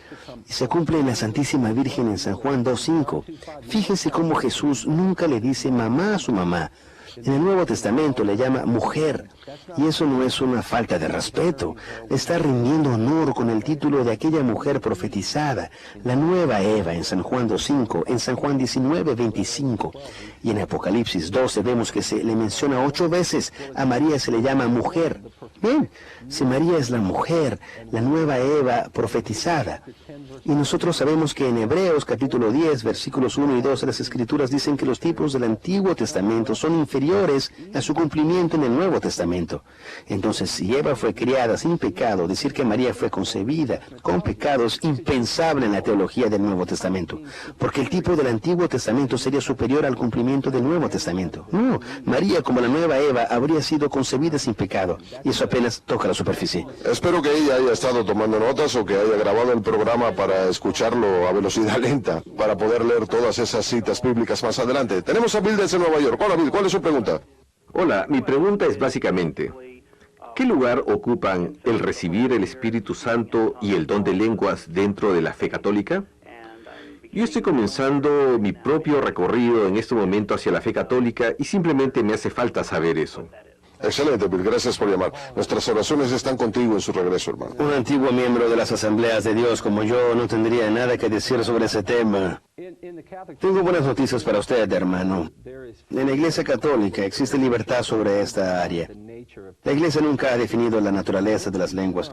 Y se cumple en la Santísima Virgen en San Juan 2:5. Fíjese cómo Jesús nunca le dice mamá a su mamá. En el Nuevo Testamento le llama mujer, y eso no es una falta de respeto. Le está rindiendo honor con el título de aquella mujer profetizada, la nueva Eva, en San Juan 2:5, en San Juan 19:25. Y en Apocalipsis 12 vemos que se le menciona 8 veces, a María se le llama mujer. Bien, si María es la mujer, la nueva Eva profetizada. Y nosotros sabemos que en Hebreos capítulo 10, versículos 1 y 2, las Escrituras dicen que los tipos del Antiguo Testamento son inferiores a su cumplimiento en el Nuevo Testamento. Entonces, si Eva fue criada sin pecado, decir que María fue concebida con pecado es impensable en la teología del Nuevo Testamento, porque el tipo del Antiguo Testamento sería superior al cumplimiento del Nuevo Testamento. No, María, como la nueva Eva, habría sido concebida sin pecado, y eso apenas toca la superficie. Espero que ella haya estado tomando notas o que haya grabado el programa para escucharlo a velocidad lenta, para poder leer todas esas citas bíblicas más adelante. Tenemos a Bill desde Nueva York. Hola Bill, ¿cuál es su pregunta? Hola, mi pregunta es básicamente, ¿qué lugar ocupan el recibir el Espíritu Santo y el don de lenguas dentro de la fe católica? Yo estoy comenzando mi propio recorrido en este momento hacia la fe católica y simplemente me hace falta saber eso. Excelente, Bill, gracias por llamar. Nuestras oraciones están contigo en su regreso, hermano. Un antiguo miembro de las Asambleas de Dios como yo no tendría nada que decir sobre ese tema. Tengo buenas noticias para usted, hermano. En la Iglesia Católica existe libertad sobre esta área. La Iglesia nunca ha definido la naturaleza de las lenguas.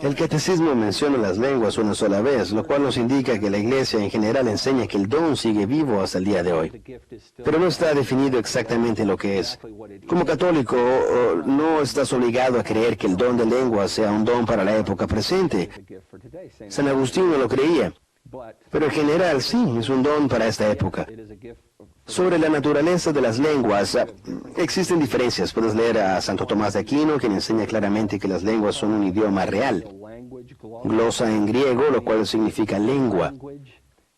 El Catecismo menciona las lenguas una sola vez, lo cual nos indica que la Iglesia en general enseña que el don sigue vivo hasta el día de hoy. Pero no está definido exactamente lo que es. Como católico, no estás obligado a creer que el don de lenguas sea un don para la época presente. San Agustín no lo creía. Pero en general sí, es un don para esta época. Sobre la naturaleza de las lenguas, existen diferencias. Puedes leer a Santo Tomás de Aquino, quien enseña claramente que las lenguas son un idioma real. Glosa en griego, lo cual significa lengua.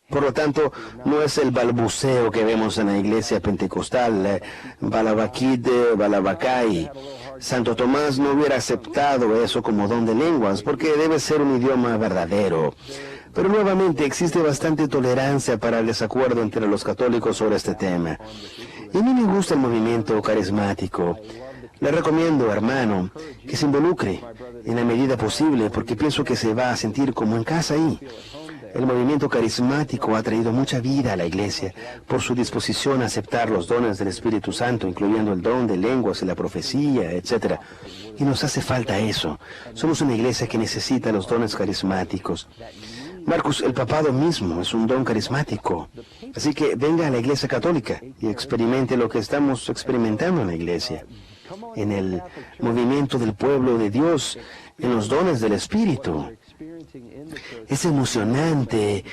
Por lo tanto, no es el balbuceo que vemos en la iglesia pentecostal, balabakid, balabakai. Santo Tomás no hubiera aceptado eso como don de lenguas, porque debe ser un idioma verdadero. Pero nuevamente existe bastante tolerancia para el desacuerdo entre los católicos sobre este tema. Y a mí me gusta el movimiento carismático. Le recomiendo, hermano, que se involucre en la medida posible, porque pienso que se va a sentir como en casa ahí. El movimiento carismático ha traído mucha vida a la iglesia por su disposición a aceptar los dones del Espíritu Santo, incluyendo el don de lenguas y la profecía, etc. Y nos hace falta eso. Somos una iglesia que necesita los dones carismáticos. Marcus, el papado mismo es un don carismático. Así que venga a la iglesia católica y experimente lo que estamos experimentando en la iglesia, en el movimiento del pueblo de Dios, en los dones del Espíritu. Es emocionante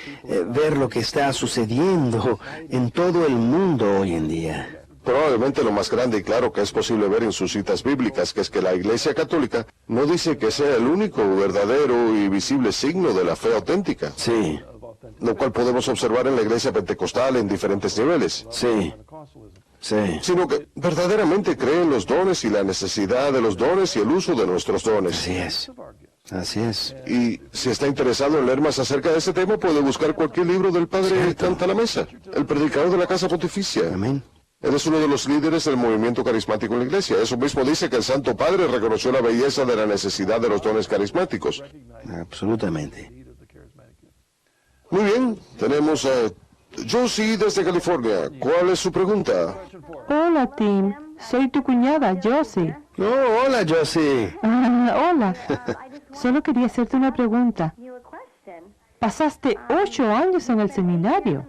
ver lo que está sucediendo en todo el mundo hoy en día. Probablemente lo más grande y claro que es posible ver en sus citas bíblicas, que es que la Iglesia Católica no dice que sea el único verdadero y visible signo de la fe auténtica. Sí. Lo cual podemos observar en la Iglesia Pentecostal en diferentes niveles. Sí. Sí. Sino que verdaderamente cree en los dones y la necesidad de los dones y el uso de nuestros dones. Así es. Así es. Y si está interesado en leer más acerca de ese tema, puede buscar cualquier libro del Padre Cantalamessa, el predicador de la Casa Pontificia. Amén. Él es uno de los líderes del movimiento carismático en la iglesia. Eso mismo dice que el Santo Padre reconoció la belleza de la necesidad de los dones carismáticos. Absolutamente. Muy bien, tenemos a Josie desde California. ¿Cuál es su pregunta? Hola, Tim. Soy tu cuñada, Josie. Oh, hola, Josie. Hola. Solo quería hacerte una pregunta. Pasaste 8 años en el seminario.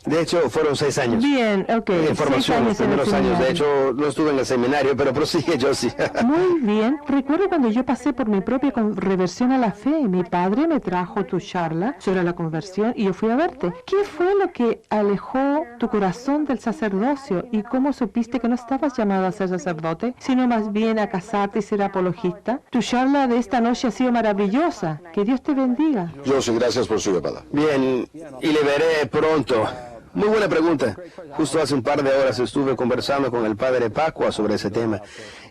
De hecho, fueron 6 años. Bien, ok. 6 Información, los años en el primeros años. De seminario. hecho, no estuve en el seminario, pero prosigue, Josie. Muy bien. Recuerdo cuando yo pasé por mi propia reversión a la fe. Mi padre me trajo tu charla sobre la conversión y yo fui a verte. ¿Qué fue lo que alejó tu corazón del sacerdocio y cómo supiste que no estabas llamado a ser sacerdote, sino más bien a casarte y ser apologista? Tu charla de esta noche ha sido maravillosa. Que Dios te bendiga. Josie, gracias por su llamada. Bien, y le veré pronto. Muy buena pregunta. Justo hace un par de horas estuve conversando con el padre Pacua sobre ese tema.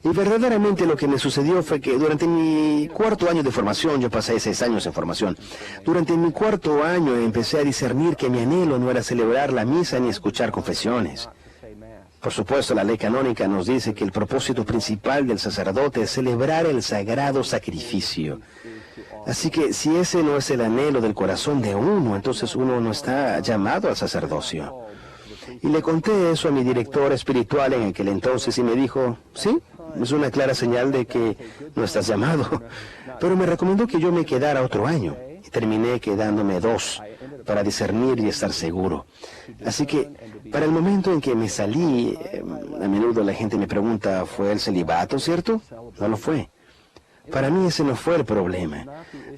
Y verdaderamente lo que me sucedió fue que durante mi cuarto año de formación, yo pasé 6 años en formación, durante mi cuarto año empecé a discernir que mi anhelo no era celebrar la misa ni escuchar confesiones. Por supuesto, la ley canónica nos dice que el propósito principal del sacerdote es celebrar el sagrado sacrificio. Así que si ese no es el anhelo del corazón de uno, entonces uno no está llamado al sacerdocio. Y le conté eso a mi director espiritual en aquel entonces y me dijo, sí, es una clara señal de que no estás llamado. Pero me recomendó que yo me quedara otro año y terminé quedándome 2 para discernir y estar seguro. Así que para el momento en que me salí, a menudo la gente me pregunta, ¿fue el celibato, cierto? No lo fue. Para mí ese no fue el problema.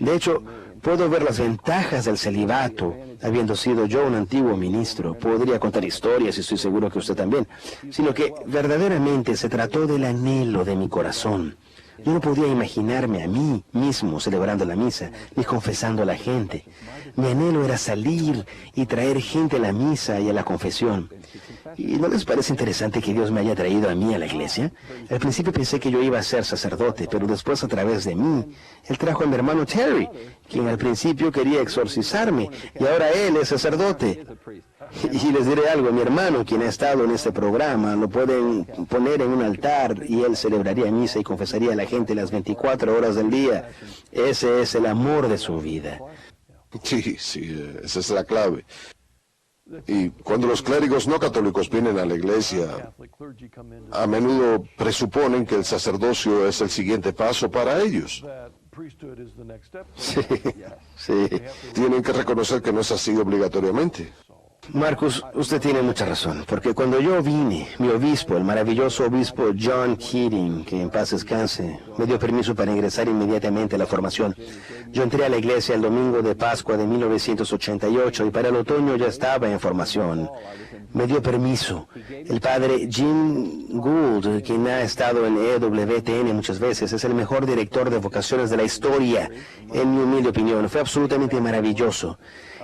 De hecho, puedo ver las ventajas del celibato, habiendo sido yo un antiguo ministro. Podría contar historias y estoy seguro que usted también. Sino que verdaderamente se trató del anhelo de mi corazón. Yo no podía imaginarme a mí mismo celebrando la misa, ni confesando a la gente. Mi anhelo era salir y traer gente a la misa y a la confesión. ¿Y no les parece interesante que Dios me haya traído a mí a la iglesia? Al principio pensé que yo iba a ser sacerdote, pero después a través de mí, Él trajo a mi hermano Terry, quien al principio quería exorcizarme, y ahora él es sacerdote. Y les diré algo, mi hermano, quien ha estado en este programa, lo pueden poner en un altar y él celebraría misa y confesaría a la gente las 24 horas del día. Ese es el amor de su vida. Sí, esa es la clave. Y cuando los clérigos no católicos vienen a la iglesia, a menudo presuponen que el sacerdocio es el siguiente paso para ellos. Sí. Tienen que reconocer que no es así obligatoriamente. Marcus, usted tiene mucha razón, porque cuando yo vine, mi obispo, el maravilloso obispo John Keating, que en paz descanse, me dio permiso para ingresar inmediatamente a la formación. Yo entré a la iglesia el domingo de Pascua de 1988 y para el otoño ya estaba en formación. Me dio permiso. El padre Jim Gould, quien ha estado en EWTN muchas veces, es el mejor director de vocaciones de la historia, en mi humilde opinión. Fue absolutamente maravilloso.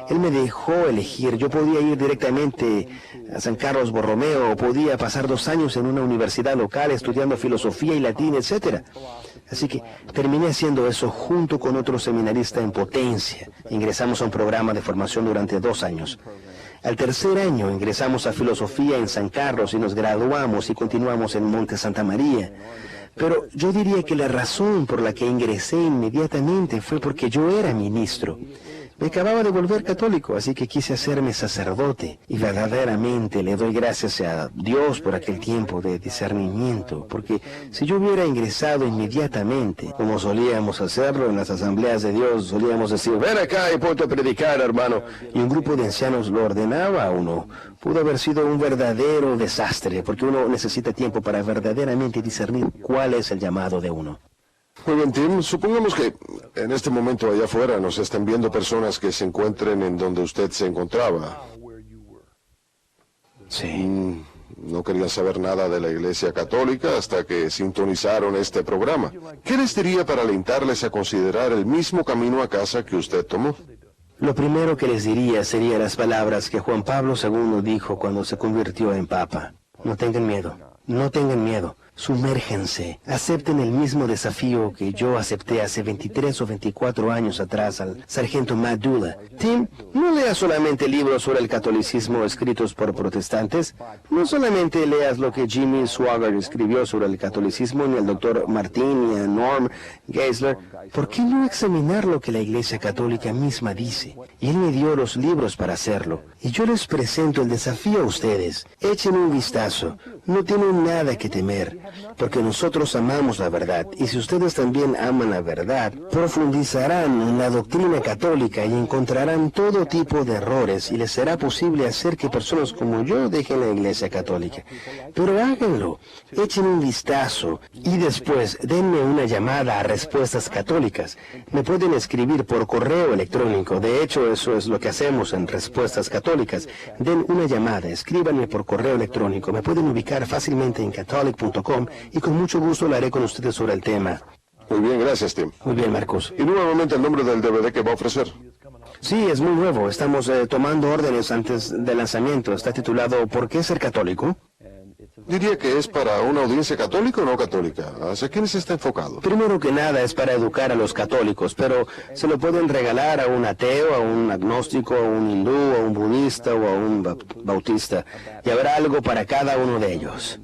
Él me dejó elegir. Yo podía ir directamente a San Carlos Borromeo o podía pasar 2 años en una universidad local estudiando filosofía y latín, etc. Así que terminé haciendo eso junto con otro seminarista en Potencia. Ingresamos a un programa de formación durante 2 años. Al tercer año ingresamos a filosofía en San Carlos y nos graduamos y continuamos en Monte Santa María. Pero yo diría que la razón por la que ingresé inmediatamente fue porque yo era ministro. Me acababa de volver católico, así que quise hacerme sacerdote. Y verdaderamente le doy gracias a Dios por aquel tiempo de discernimiento, porque si yo hubiera ingresado inmediatamente, como solíamos hacerlo en las asambleas de Dios, solíamos decir, ven acá y ponte a predicar, hermano, y un grupo de ancianos lo ordenaba a uno, pudo haber sido un verdadero desastre, porque uno necesita tiempo para verdaderamente discernir cuál es el llamado de uno. Muy bien, Tim. Supongamos que en este momento allá afuera nos están viendo personas que se encuentren en donde usted se encontraba. Sí. No querían saber nada de la Iglesia Católica hasta que sintonizaron este programa. ¿Qué les diría para alentarles a considerar el mismo camino a casa que usted tomó? Lo primero que les diría serían las palabras que Juan Pablo II dijo cuando se convirtió en Papa. No tengan miedo, no tengan miedo. Sumérjanse, acepten el mismo desafío que yo acepté hace 23 o 24 años atrás al sargento Matt Dula. Tim, no leas solamente libros sobre el catolicismo escritos por protestantes, no solamente leas lo que Jimmy Swaggart escribió sobre el catolicismo, ni el doctor Martin, ni a Norm Geisler. ¿Por qué no examinar lo que la Iglesia Católica misma dice? Y él me dio los libros para hacerlo. Y yo les presento el desafío a ustedes. Echen un vistazo. No tienen nada que temer, porque nosotros amamos la verdad. Y si ustedes también aman la verdad, profundizarán en la doctrina católica y encontrarán todo tipo de errores y les será posible hacer que personas como yo dejen la Iglesia Católica. Pero háganlo, echen un vistazo y después denme una llamada a Respuestas Católicas. Me pueden escribir por correo electrónico. De hecho, eso es lo que hacemos en Respuestas Católicas. Den una llamada, escríbanme por correo electrónico. Me pueden ubicar fácilmente en catholic.com y con mucho gusto hablaré con ustedes sobre el tema. Muy bien, gracias, Tim. Muy bien, Marcos. Y nuevamente el nombre del DVD que va a ofrecer. Sí, es muy nuevo. Estamos tomando órdenes antes del lanzamiento. Está titulado ¿Por qué ser católico? Diría que es para una audiencia católica o no católica. ¿Hacia quiénes está enfocado? Primero que nada es para educar a los católicos, pero se lo pueden regalar a un ateo, a un agnóstico, a un hindú, a un budista o a un bautista. Y habrá algo para cada uno de ellos.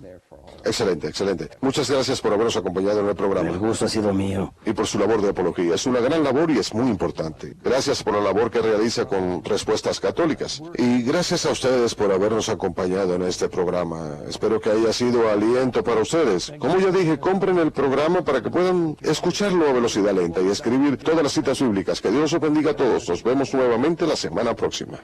Excelente, excelente. Muchas gracias por habernos acompañado en el programa. El gusto ha sido mío. Y por su labor de apología. Es una gran labor y es muy importante. Gracias por la labor que realiza con Respuestas Católicas. Y gracias a ustedes por habernos acompañado en este programa. Espero que haya sido aliento para ustedes. Como ya dije, compren el programa para que puedan escucharlo a velocidad lenta y escribir todas las citas bíblicas. Que Dios los bendiga a todos. Nos vemos nuevamente la semana próxima.